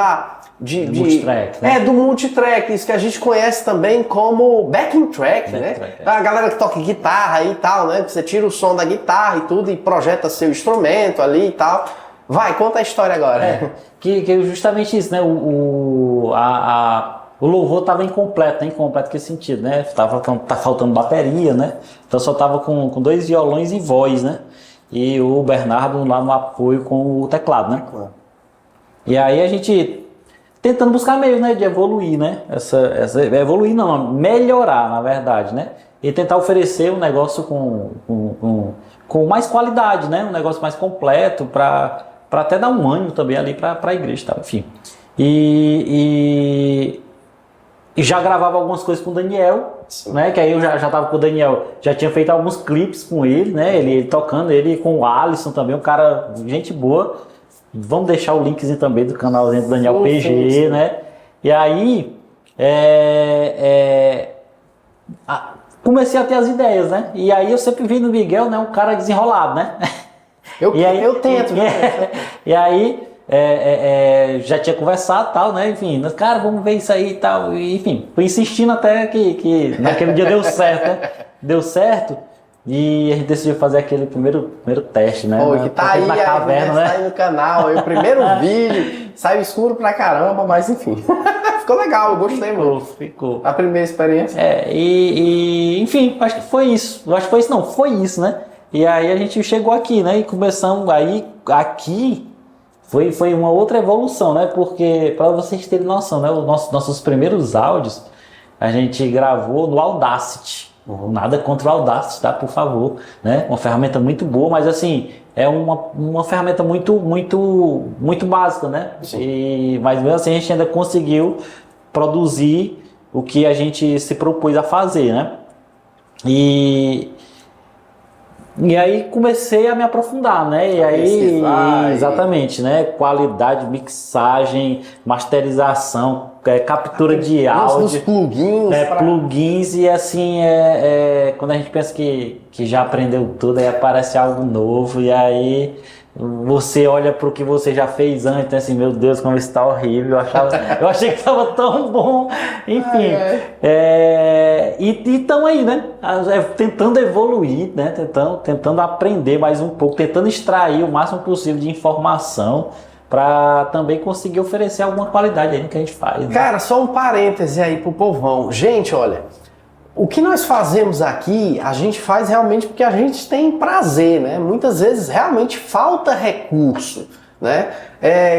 multitrack, né? Do multitrack, isso que a gente conhece também como backing track, né? A galera que toca guitarra e tal, né? Que você tira o som da guitarra e tudo e projeta seu instrumento ali e tal. Vai, conta a história agora. Que justamente isso, né? O louvor estava incompleto, né? Incompleto em que sentido, né? Tá faltando bateria, né? Então só tava com 2 violões e voz, né? E o Bernardo lá no apoio com o teclado, né? E aí a gente tentando buscar meios, né, de evoluir, né? Evoluir não, melhorar, na verdade, né? E tentar oferecer um negócio com mais qualidade, né? Um negócio mais completo para até dar um ânimo também ali para a igreja, tá? Enfim. E já gravava algumas coisas com o Daniel, né? Que aí eu já tava com o Daniel, já tinha feito alguns clipes com ele, né? Ele tocando, ele com o Alisson também, um cara, gente boa. Vamos deixar o linkzinho também do canalzinho do Daniel PG, sim. Né? E aí comecei a ter as ideias, né? E aí eu sempre vi no Miguel, né, um cara desenrolado, né? Eu tento, né? E aí já tinha conversado e tal, né? Enfim, cara, vamos ver isso aí e tal. E, enfim, fui insistindo até que naquele dia deu certo, né? Deu certo. E a gente decidiu fazer aquele primeiro teste, né? Pô, que tá aí, na caverna, né? Tá aí no canal, aí o primeiro vídeo, saiu escuro pra caramba, mas enfim. Ficou legal, eu gostei muito. Ficou. A primeira experiência. Enfim, acho que foi isso. Acho que foi isso, não, foi isso, né? E aí a gente chegou aqui, né? E começamos aí, aqui foi uma outra evolução, né? Porque, para vocês terem noção, né? Os nossos primeiros áudios, a gente gravou no Audacity. Nada contra o Audacity, tá? Por favor, né? Uma ferramenta muito boa, mas assim, é uma ferramenta muito básica, né? Mas mesmo assim a gente ainda conseguiu produzir o que a gente se propôs a fazer, né? E aí comecei a me aprofundar, né? E aí, exatamente, né? Qualidade, mixagem, masterização, captura de áudio, os plugins, plugins, e assim quando a gente pensa que já aprendeu tudo, aí aparece algo novo, e aí você olha para o que você já fez antes, assim, meu Deus, como isso está horrível, eu achei que estava tão bom, enfim, e estão aí, né, tentando evoluir, né, tentando aprender mais um pouco, tentando extrair o máximo possível de informação, para também conseguir oferecer alguma qualidade aí no que a gente faz, né? Cara, só um parêntese aí pro povão. Gente, olha, o que nós fazemos aqui, a gente faz realmente porque a gente tem prazer, né? Muitas vezes realmente falta recurso, né?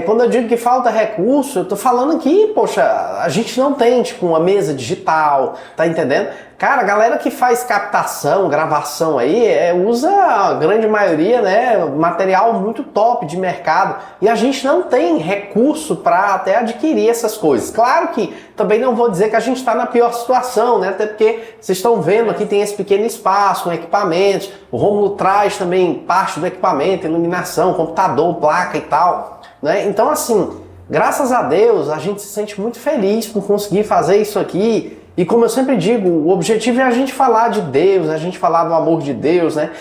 Quando eu digo que falta recurso, eu tô falando que, poxa, a gente não tem, tipo, uma mesa digital, tá entendendo? Cara, a galera que faz captação, gravação aí, usa a grande maioria, né, material muito top de mercado, e a gente não tem recurso para até adquirir essas coisas. Claro que também não vou dizer que a gente está na pior situação, né, até porque vocês estão vendo aqui tem esse pequeno espaço com equipamentos, o Romulo traz também parte do equipamento, iluminação, computador, placa e tal, né, então assim, graças a Deus a gente se sente muito feliz por conseguir fazer isso aqui. E como eu sempre digo, o objetivo é a gente falar de Deus, a gente falar do amor de Deus, né?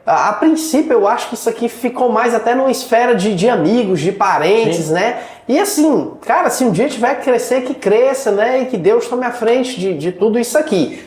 A princípio eu acho que isso aqui ficou mais até numa esfera de amigos, de parentes, sim, né? E assim, cara, se um dia tiver que crescer, que cresça, né? E que Deus tome à frente de tudo isso aqui.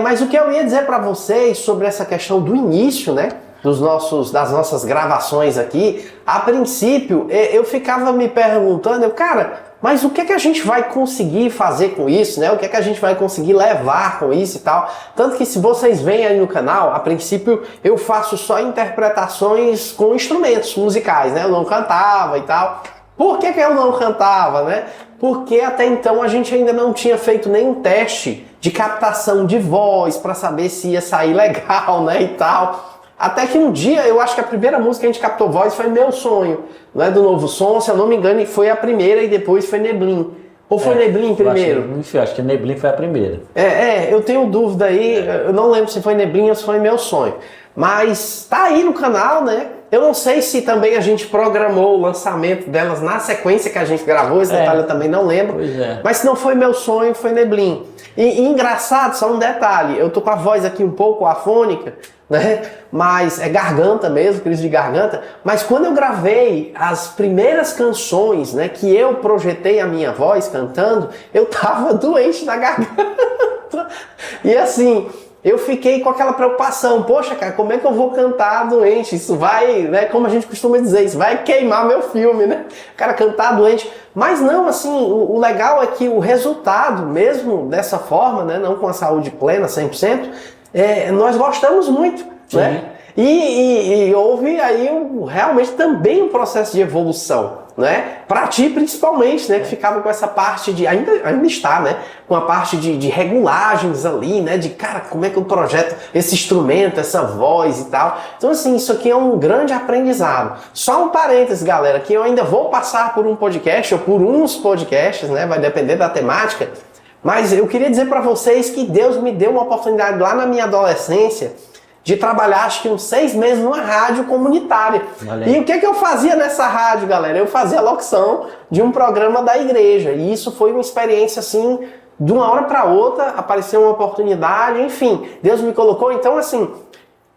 Mas o que eu ia dizer para vocês sobre essa questão do início, né? Das nossas gravações aqui, a princípio eu ficava me perguntando, cara, mas o que é que a gente vai conseguir fazer com isso, né? O que é que a gente vai conseguir levar com isso e tal? Tanto que se vocês veem aí no canal, a princípio eu faço só interpretações com instrumentos musicais, né? Eu não cantava e tal. Por que eu não cantava, né? Porque até então a gente ainda não tinha feito nenhum teste de captação de voz para saber se ia sair legal, né? E tal. Até que um dia, eu acho que a primeira música que a gente captou voz foi Meu Sonho, né, do Novo Som, se eu não me engano, foi a primeira e depois foi Neblin. Ou foi Neblin primeiro? Acho que Neblin foi a primeira. Eu tenho dúvida aí, eu não lembro se foi Neblin ou se foi Meu Sonho. Mas tá aí no canal, né? Eu não sei se também a gente programou o lançamento delas na sequência que a gente gravou, esse detalhe eu também não lembro. Mas se não foi meu sonho, foi Neblin. E engraçado, só um detalhe, eu tô com a voz aqui um pouco afônica, né? Mas é garganta mesmo, crise de garganta. Mas quando eu gravei as primeiras canções, né, que eu projetei a minha voz cantando, eu tava doente da garganta. E assim, eu fiquei com aquela preocupação, poxa, cara, como é que eu vou cantar doente? Isso vai, né, como a gente costuma dizer, isso vai queimar meu filme, né? Cara, cantar doente. Mas não, assim, o legal é que o resultado, mesmo dessa forma, né, não com a saúde plena, 100%, nós gostamos muito, né? E houve aí realmente também um processo de evolução, né? Para ti principalmente, né? Que ficava com essa parte de, ainda está, né? Com a parte de regulagens ali, né? De, cara, como é que eu projeto esse instrumento, essa voz e tal. Então, assim, isso aqui é um grande aprendizado. Só um parênteses, galera, que eu ainda vou passar por um podcast, ou por uns podcasts, né? Vai depender da temática. Mas eu queria dizer para vocês que Deus me deu uma oportunidade lá na minha adolescência de trabalhar, acho que uns 6 meses numa rádio comunitária. E o que eu fazia nessa rádio, galera? Eu fazia locução de um programa da igreja. E isso foi uma experiência, assim, de uma hora para outra, apareceu uma oportunidade, enfim. Deus me colocou. Então, assim,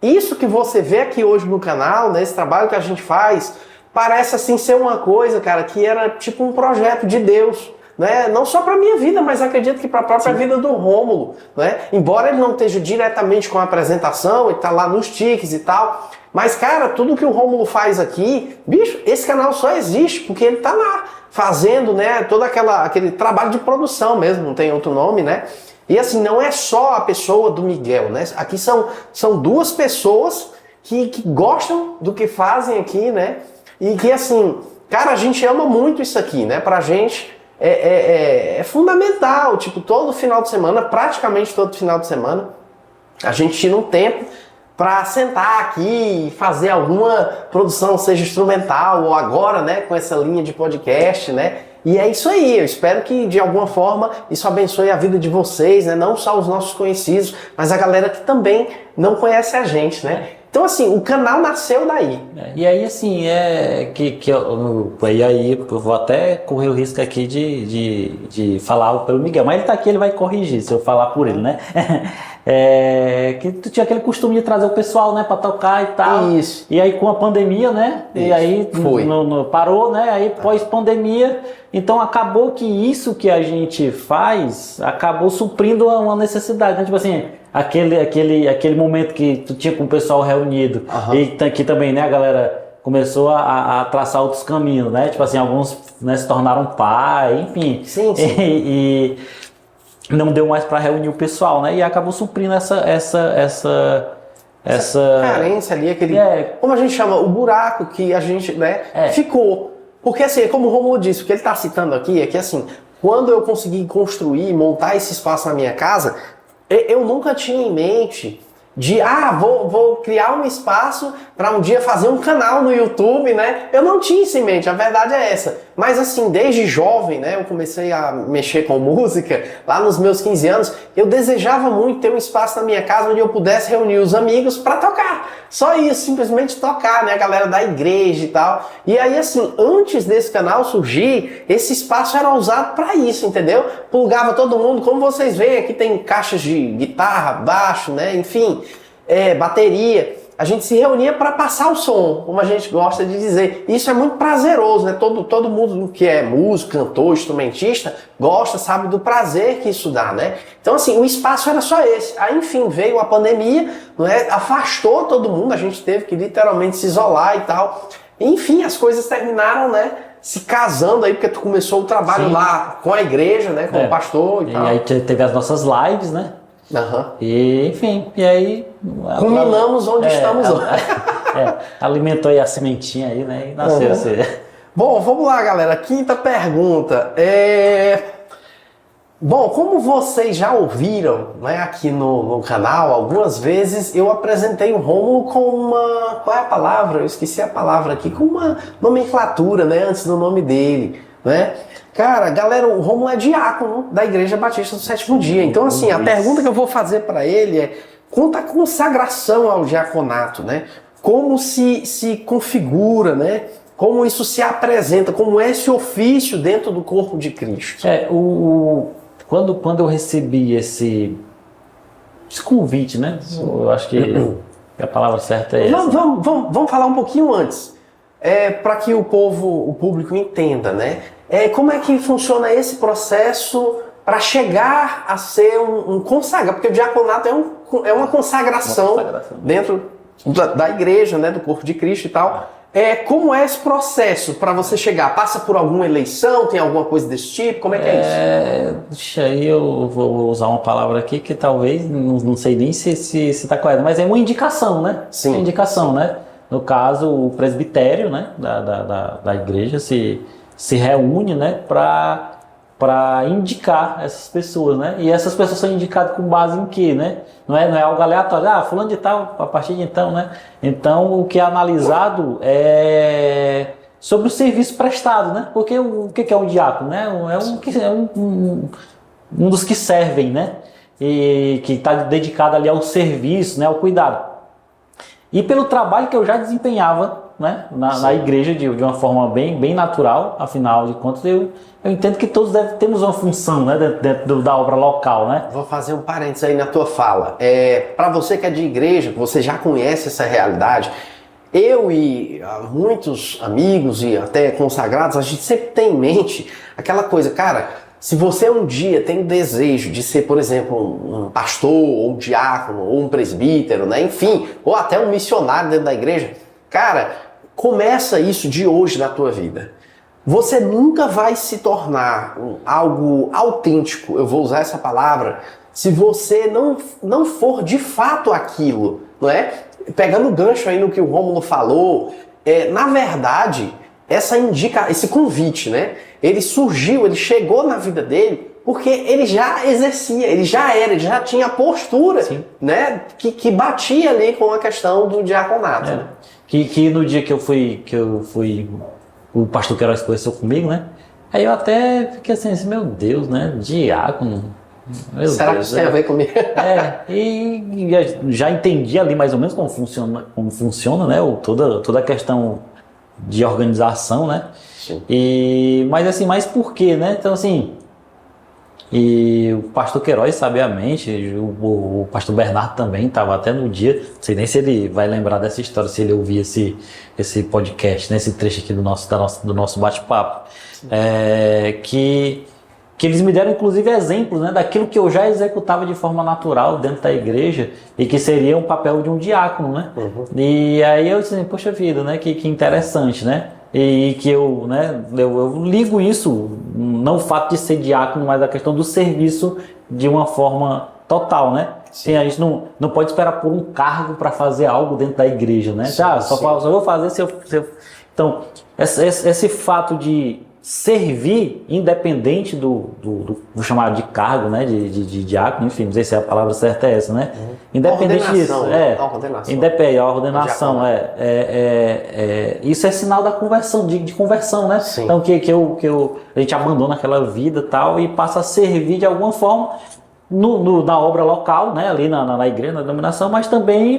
isso que você vê aqui hoje no canal, né, esse trabalho que a gente faz, parece, assim, ser uma coisa, cara, que era tipo um projeto de Deus. Né? Não só para a minha vida, mas acredito que para a própria vida do Rômulo. Né? Embora ele não esteja diretamente com a apresentação, ele está lá nos tiques e tal. Mas, cara, tudo que o Rômulo faz aqui, bicho, esse canal só existe porque ele está lá fazendo, né, todo aquele trabalho de produção mesmo, não tem outro nome, né? E assim, não é só a pessoa do Miguel, né? Aqui são duas pessoas que gostam do que fazem aqui, né? E que assim, cara, a gente ama muito isso aqui, né? Pra gente é fundamental, tipo, todo final de semana, praticamente todo final de semana, a gente tira um tempo para sentar aqui e fazer alguma produção, seja instrumental ou agora, né, com essa linha de podcast, né? E é isso aí, eu espero que de alguma forma isso abençoe a vida de vocês, né? Não só os nossos conhecidos, mas a galera que também não conhece a gente, né? Então, assim, o canal nasceu daí. E aí, assim, eu vou até correr o risco aqui de falar pelo Miguel, mas ele tá aqui, ele vai corrigir se eu falar por ele, né? Que tu tinha aquele costume de trazer o pessoal, né, pra tocar e tal. Isso. E aí com a pandemia, né? Isso. E aí parou, né? Aí pós-pandemia, então acabou que isso que a gente faz acabou suprindo uma necessidade, né? Tipo assim, aquele momento que tu tinha com o pessoal reunido. E aqui também, né, a galera começou a traçar outros caminhos, né? Tipo assim, alguns, né, se tornaram pai, enfim. Sim. E não deu mais para reunir o pessoal, né? E acabou suprindo essa carência ali, aquele, como a gente chama, o buraco que a gente, né, ficou. Porque assim, como o Rômulo disse, o que ele está citando aqui é que assim, quando eu consegui construir, montar esse espaço na minha casa, eu nunca tinha em mente de, vou criar um espaço para um dia fazer um canal no YouTube, né? Eu não tinha isso em mente, a verdade é essa. Mas assim, desde jovem, né, eu comecei a mexer com música, lá nos meus 15 anos, eu desejava muito ter um espaço na minha casa onde eu pudesse reunir os amigos para tocar. Só isso, simplesmente tocar, né, a galera da igreja e tal. E aí assim, antes desse canal surgir, esse espaço era usado para isso, entendeu? Plugava todo mundo, como vocês veem, aqui tem caixas de guitarra, baixo, né, enfim, bateria. A gente se reunia para passar o som, como a gente gosta de dizer. Isso é muito prazeroso, né? Todo mundo que é músico, cantor, instrumentista, gosta, sabe do prazer que isso dá, né? Então, assim, o espaço era só esse. Aí, enfim, veio a pandemia, né? Afastou todo mundo, a gente teve que literalmente se isolar e tal. Enfim, as coisas terminaram, né, se casando aí, porque tu começou o trabalho lá com a igreja, né? Com o pastor e tal. E aí teve as nossas lives, né? E enfim, e aí culminamos onde estamos hoje. Alimentou aí a sementinha aí, né? E nasceu assim. Bom, vamos lá, galera. Quinta pergunta. Bom, como vocês já ouviram, né, aqui no canal, algumas vezes eu apresentei o Rômulo com uma... Qual é a palavra? Eu esqueci a palavra aqui. Com uma nomenclatura, né? Antes do nome dele, né? Cara, galera, o Rômulo é diácono da Igreja Batista do Sétimo Dia. Então, assim, a pergunta que eu vou fazer para ele é: quanto à consagração ao diaconato, né? como se configura, né? Como isso se apresenta, como é esse ofício dentro do corpo de Cristo. Quando eu recebi esse convite, né? Eu acho que a palavra certa é essa. Vamos falar um pouquinho antes, para que o público entenda, né? Como é que funciona esse processo para chegar a ser um consagrado? Porque o diaconato é uma consagração dentro da igreja, né? Do corpo de Cristo e tal. Como é esse processo para você chegar? Passa por alguma eleição? Tem alguma coisa desse tipo? Como é que é isso? Deixa aí, eu vou usar uma palavra aqui que talvez, não sei nem se está correto, mas é uma indicação, né? Sim. Uma indicação, né? No caso, o presbitério, né, da igreja se reúne, né, para indicar essas pessoas, né? E essas pessoas são indicadas com base em quê, né? Não é algo aleatório, fulano de tal, a partir de então, né? Então, o que é analisado é sobre o serviço prestado, né? Porque o que é um diácono, né? Um dos que servem, né? E que está dedicado ali ao serviço, né? Ao cuidado. E pelo trabalho que eu já desempenhava, né, na igreja de uma forma bem natural, afinal de contas, eu entendo que todos temos uma função, né, dentro da obra local, né? Vou fazer um parênteses aí na tua fala. Para você que é de igreja, que você já conhece essa realidade, eu e muitos amigos e até consagrados, a gente sempre tem em mente aquela coisa, cara, se você um dia tem o desejo de ser, por exemplo, um pastor, ou um diácono, ou um presbítero, né, enfim, ou até um missionário dentro da igreja, cara, começa isso de hoje na tua vida. Você nunca vai se tornar algo autêntico, eu vou usar essa palavra, se você não for de fato aquilo, não é? Pegando o gancho aí no que o Rômulo falou, na verdade, esse convite, né? Ele surgiu, ele chegou na vida dele porque ele já exercia, ele já tinha a postura, né? Que batia ali com a questão do diaconato. Né? Que no dia que eu fui, o pastor Queiroz conversou comigo, né? Aí eu até fiquei assim, meu Deus, né? Diácono. Será que isso tem a ver comigo? E já entendi ali mais ou menos como funciona, né? Toda a questão de organização, né? Sim. Mas por quê, né? Então assim, e o pastor Queiroz, sabiamente, o pastor Bernardo também estava até no dia, não sei nem se ele vai lembrar dessa história, se ele ouvir esse podcast, né? Esse trecho aqui do nosso bate-papo, que eles me deram inclusive exemplos, né, daquilo que eu já executava de forma natural dentro da igreja e que seria um papel de um diácono, né? Uhum. E aí eu disse, poxa vida, né, que interessante, né? E que eu ligo isso, não o fato de ser diácono, mas a questão do serviço de uma forma total, né? Sim, a gente não pode esperar por um cargo para fazer algo dentro da igreja, né? Só vou fazer se eu... Então, esse fato de servir independente do vou chamar de cargo, né, de diácono, enfim, não sei se a palavra certa é essa, né? Independente disso, independe a ordenação, isso é sinal da conversão, de conversão, né? Sim. Então a gente abandona aquela vida tal e passa a servir de alguma forma na obra local, né, ali na igreja, na denominação, mas também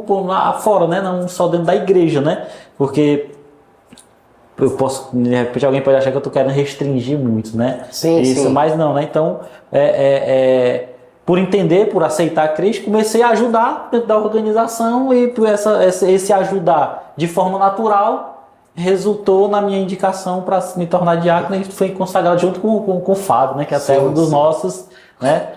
lá fora, né, não só dentro da igreja, né? Porque eu posso, de repente alguém pode achar que eu estou querendo restringir muito, né? Sim, isso, sim. Mas não, né? Então, por entender, por aceitar Cristo, comecei a ajudar dentro da organização e esse ajudar de forma natural resultou na minha indicação para me tornar diácono e foi consagrado junto com o Fábio, né? Que é até um dos nossos, né?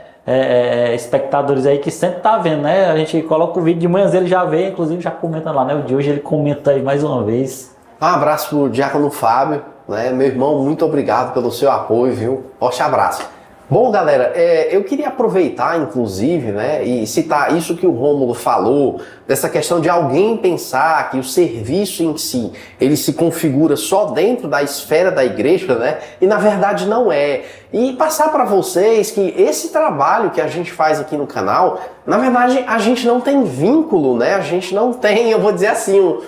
Espectadores aí que sempre tá vendo, né? A gente coloca o vídeo de manhã, ele já vê, inclusive já comenta lá, né? O de hoje ele comenta aí mais uma vez. Um abraço pro diácono Fábio, né? Meu irmão, muito obrigado pelo seu apoio, viu? Forte abraço. Bom, galera, eu queria aproveitar, inclusive, né, e citar isso que o Rômulo falou, dessa questão de alguém pensar que o serviço em si, ele se configura só dentro da esfera da igreja, né, e na verdade não é. E passar para vocês que esse trabalho que a gente faz aqui no canal, na verdade a gente não tem vínculo, né, a gente não tem, eu vou dizer assim,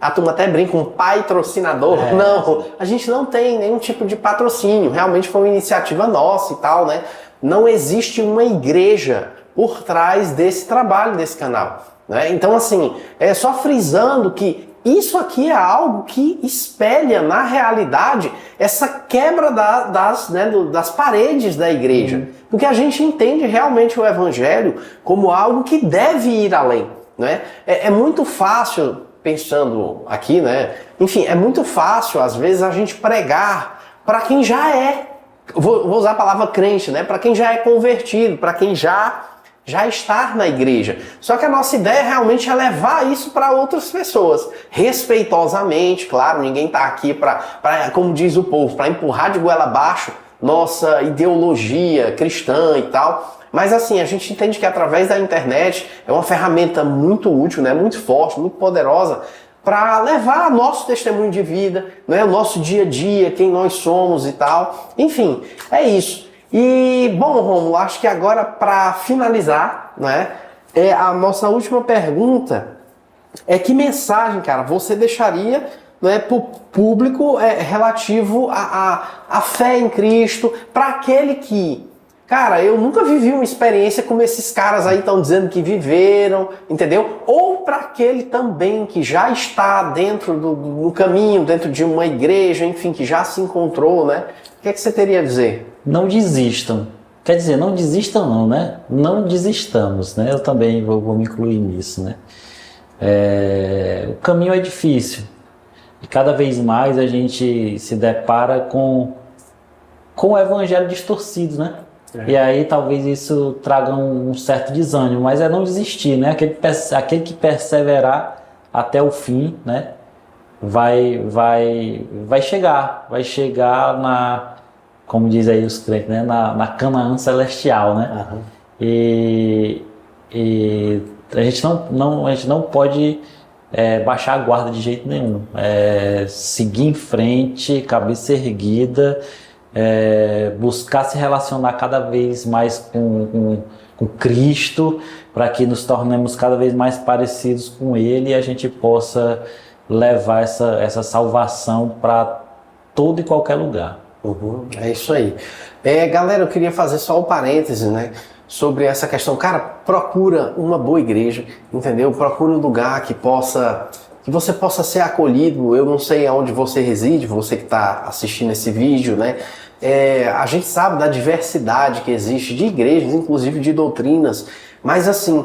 a turma até brinca, um patrocinador. Não, a gente não tem nenhum tipo de patrocínio, realmente foi uma iniciativa nossa e tal, né? Não existe uma igreja por trás desse trabalho, desse canal. né? Então, assim, só frisando que isso aqui é algo que espelha, na realidade, essa quebra das paredes da igreja. Porque a gente entende realmente o evangelho como algo que deve ir além, né? É muito fácil, pensando aqui, né? Enfim, é muito fácil, às vezes, a gente pregar para quem já vou usar a palavra crente, né? Para quem já é convertido, para quem já está na igreja. Só que a nossa ideia realmente é levar isso para outras pessoas, respeitosamente, claro, ninguém está aqui para, como diz o povo, para empurrar de goela abaixo nossa ideologia cristã e tal. Mas assim, a gente entende que através da internet é uma ferramenta muito útil, né? Muito forte, muito poderosa, para levar nosso testemunho de vida, né? O nosso dia a dia, quem nós somos e tal. Enfim, é isso. E, bom, Rômulo, acho que agora, para finalizar, né, a nossa última pergunta é que mensagem, cara, você deixaria, né, para o público relativo à fé em Cristo, para aquele que, cara, eu nunca vivi uma experiência como esses caras aí estão dizendo que viveram, entendeu? Ou para aquele também que já está dentro do caminho, dentro de uma igreja, enfim, que já se encontrou, né? O que é que você teria a dizer? Não desistam. Quer dizer, não desistam não, né? Não desistamos, né? Eu também vou me incluir nisso, né? O caminho é difícil. E cada vez mais a gente se depara com o evangelho distorcido, né? E aí talvez isso traga um certo desânimo, mas é não desistir, né? Aquele que perseverar até o fim, né? Vai chegar na, como diz aí os crentes, né? na Canaã celestial, né? Uhum. E a gente não pode baixar a guarda de jeito nenhum. Seguir em frente, cabeça erguida, buscar se relacionar cada vez mais com Cristo, para que nos tornemos cada vez mais parecidos com Ele e a gente possa levar essa salvação para todo e qualquer lugar. Uhum, é isso aí. Galera, eu queria fazer só um parêntese, né, sobre essa questão. Cara, procura uma boa igreja, entendeu? Procura um lugar que você possa ser acolhido. Eu não sei aonde você reside, você que está assistindo esse vídeo, né? A gente sabe da diversidade que existe de igrejas, inclusive de doutrinas, mas assim,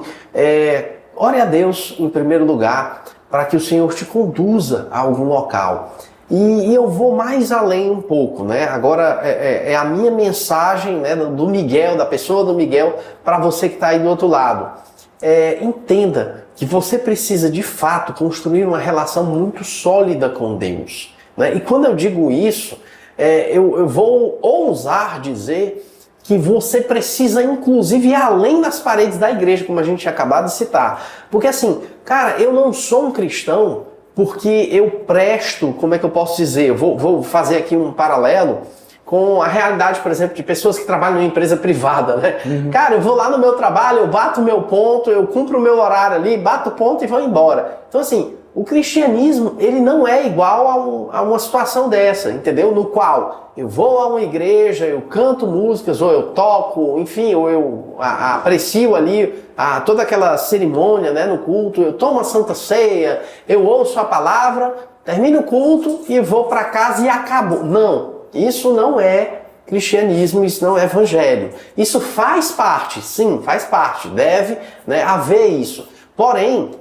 ore a Deus em primeiro lugar, para que o Senhor te conduza a algum local. E eu vou mais além um pouco, né? Agora é a minha mensagem, né, do Miguel, da pessoa do Miguel, para você que está aí do outro lado. Entenda que você precisa de fato construir uma relação muito sólida com Deus, né? E quando eu digo isso, eu vou ousar dizer que você precisa, inclusive, ir além das paredes da igreja, como a gente tinha acabado de citar. Porque assim, cara, eu não sou um cristão porque eu presto, como é que eu posso dizer? Eu vou fazer aqui um paralelo com a realidade, por exemplo, de pessoas que trabalham em empresa privada, né? Uhum. Cara, eu vou lá no meu trabalho, eu bato o meu ponto, eu cumpro o meu horário ali, bato o ponto e vou embora. Então assim, o cristianismo, ele não é igual a uma situação dessa, entendeu? No qual eu vou a uma igreja, eu canto músicas, ou eu toco, enfim, ou eu aprecio ali toda aquela cerimônia, né, no culto, eu tomo a Santa Ceia, eu ouço a palavra, termino o culto e vou para casa e acabou. Não, isso não é cristianismo, isso não é evangelho. Isso faz parte, sim, faz parte, deve, né, haver isso. Porém,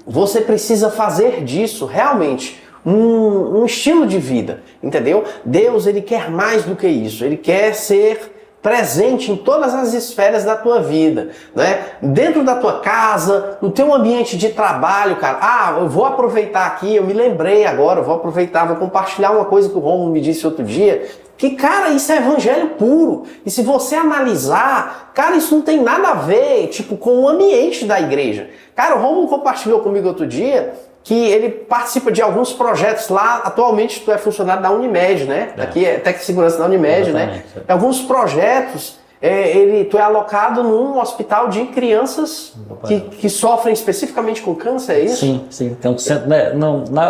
você precisa fazer disso realmente um estilo de vida, entendeu? Deus, ele quer mais do que isso. Ele quer ser presente em todas as esferas da tua vida, né? Dentro da tua casa, no teu ambiente de trabalho, cara. Eu vou aproveitar aqui, eu me lembrei agora, vou compartilhar uma coisa que o Romulo me disse outro dia, que, cara, isso é evangelho puro. E se você analisar, cara, isso não tem nada a ver, tipo, com o ambiente da igreja. Cara, o Romulo compartilhou comigo outro dia que ele participa de alguns projetos lá. Atualmente tu é funcionário da Unimed, né? Aqui é técnico de segurança da Unimed, né? Alguns projetos, tu é alocado num hospital de crianças que sofrem especificamente com câncer, é isso? Sim, sim. Tem um centro, né?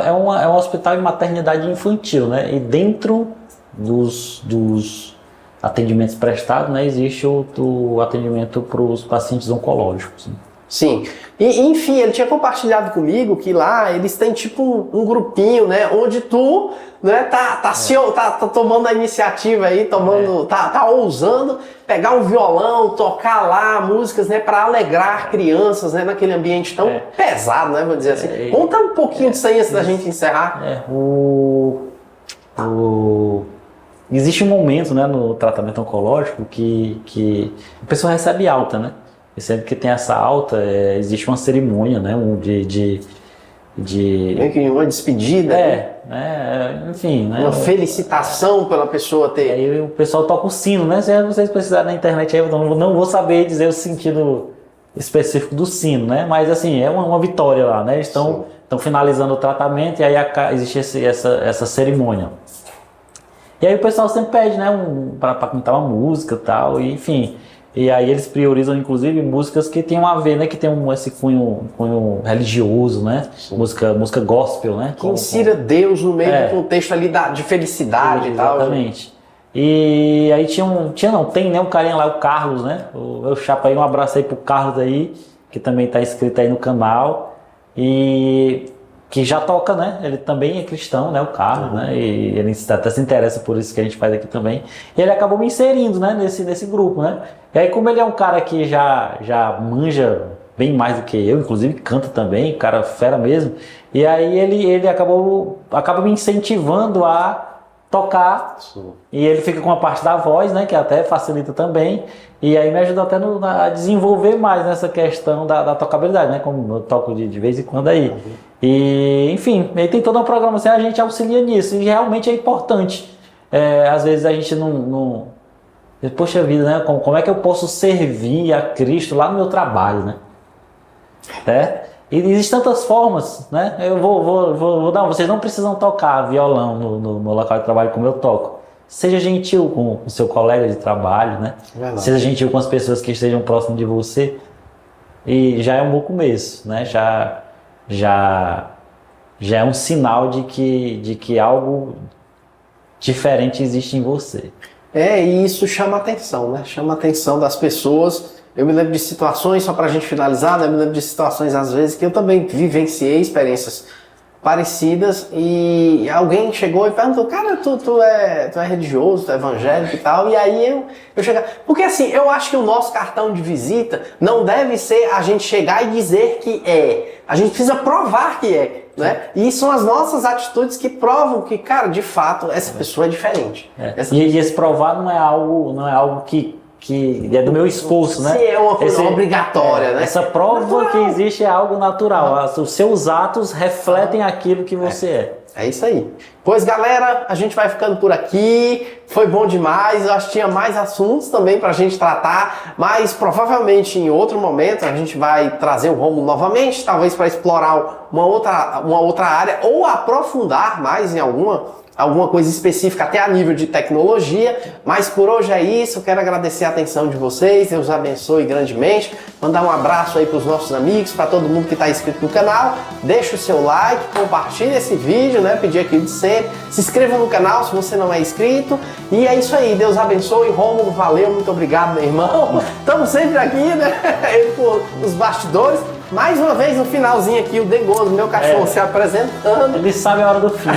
É um hospital de maternidade infantil, né? E dentro dos atendimentos prestados, né, existe o atendimento para os pacientes oncológicos. Sim. E, enfim, ele tinha compartilhado comigo que lá eles têm tipo um grupinho, né? Onde tu, né, tá tomando a iniciativa aí, tá ousando pegar um violão, tocar lá músicas, né? Pra alegrar crianças, né? Naquele ambiente tão pesado, né? Vou dizer assim. Conta um pouquinho disso aí antes da gente encerrar. Existe um momento, né, no tratamento oncológico que a pessoa recebe alta, né? E sempre que tem essa alta, existe uma cerimônia, né, uma despedida, enfim, né? Uma felicitação pela pessoa ter. Aí o pessoal toca o sino, né? Se vocês precisarem na internet, aí eu não vou saber dizer o sentido específico do sino, né? Mas assim, é uma vitória lá, né? Eles estão finalizando o tratamento e aí existe essa cerimônia. E aí o pessoal sempre pede, né, para cantar uma música e tal, e enfim. E aí eles priorizam, inclusive, músicas que tenham a ver, né, que tem esse cunho religioso, né, música gospel, né. Que insira Deus no meio do contexto ali de felicidade e tal. Exatamente. E aí tem, né, um carinha lá, o Carlos, né, o chapa aí, um abraço aí pro Carlos aí, que também tá inscrito aí no canal, e que já toca, né? Ele também é cristão, né? O Carlos, né? E ele até se interessa por isso que a gente faz aqui também. E ele acabou me inserindo, né? Nesse grupo, né? E aí, como ele é um cara que já manja bem mais do que eu, inclusive canta também, cara fera mesmo. E aí ele acaba me incentivando a tocar. Sim. E ele fica com a parte da voz, né? Que até facilita também. E aí me ajuda até a desenvolver mais nessa questão da tocabilidade, né? Como eu toco de vez em quando aí. E, enfim, aí tem toda uma programação, a gente auxilia nisso. E realmente é importante. Às vezes a gente não... Poxa vida, né? Como é que eu posso servir a Cristo lá no meu trabalho, né? E existem tantas formas, né? Eu vou dar. Vocês não precisam tocar violão no local de trabalho como eu toco. Seja gentil com o seu colega de trabalho, né? Seja gentil com as pessoas que estejam próximas de você. E já é um bom começo, né? Já é um sinal de que algo diferente existe em você. E isso chama atenção, né? Chama a atenção das pessoas. Eu me lembro de situações, só pra gente finalizar, né? Eu me lembro de situações às vezes que eu também vivenciei experiências parecidas e alguém chegou e perguntou, cara, tu é religioso, tu é evangélico e tal, e aí eu chegar, porque assim, eu acho que o nosso cartão de visita não deve ser a gente chegar e dizer que a gente precisa provar que né? E são as nossas atitudes que provam que, cara, de fato, essa pessoa é diferente. E esse provar não é algo que é do meu esforço, né? Sim, é uma coisa obrigatória, né? Essa prova que existe é algo natural. Os seus atos refletem aquilo que você é. É isso aí. Pois, galera, a gente vai ficando por aqui. Foi bom demais. Eu acho que tinha mais assuntos também pra gente tratar, mas provavelmente em outro momento a gente vai trazer o Rômulo novamente, talvez para explorar uma outra área ou aprofundar mais em alguma coisa específica, até a nível de tecnologia, mas por hoje é isso. Eu quero agradecer a atenção de vocês, Deus abençoe grandemente, mandar um abraço aí para os nossos amigos, para todo mundo que está inscrito no canal, deixa o seu like, compartilha esse vídeo, né, pedir aquilo de sempre, se inscreva no canal se você não é inscrito, e é isso aí, Deus abençoe. Rômulo, valeu, muito obrigado, meu irmão, estamos sempre aqui, né, ele por os bastidores. Mais uma vez no finalzinho aqui, o Degoso, meu cachorro, se apresentando. Ele sabe a hora do fim.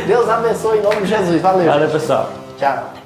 Deus abençoe em nome de Jesus. Valeu. Valeu, pessoal. Tchau.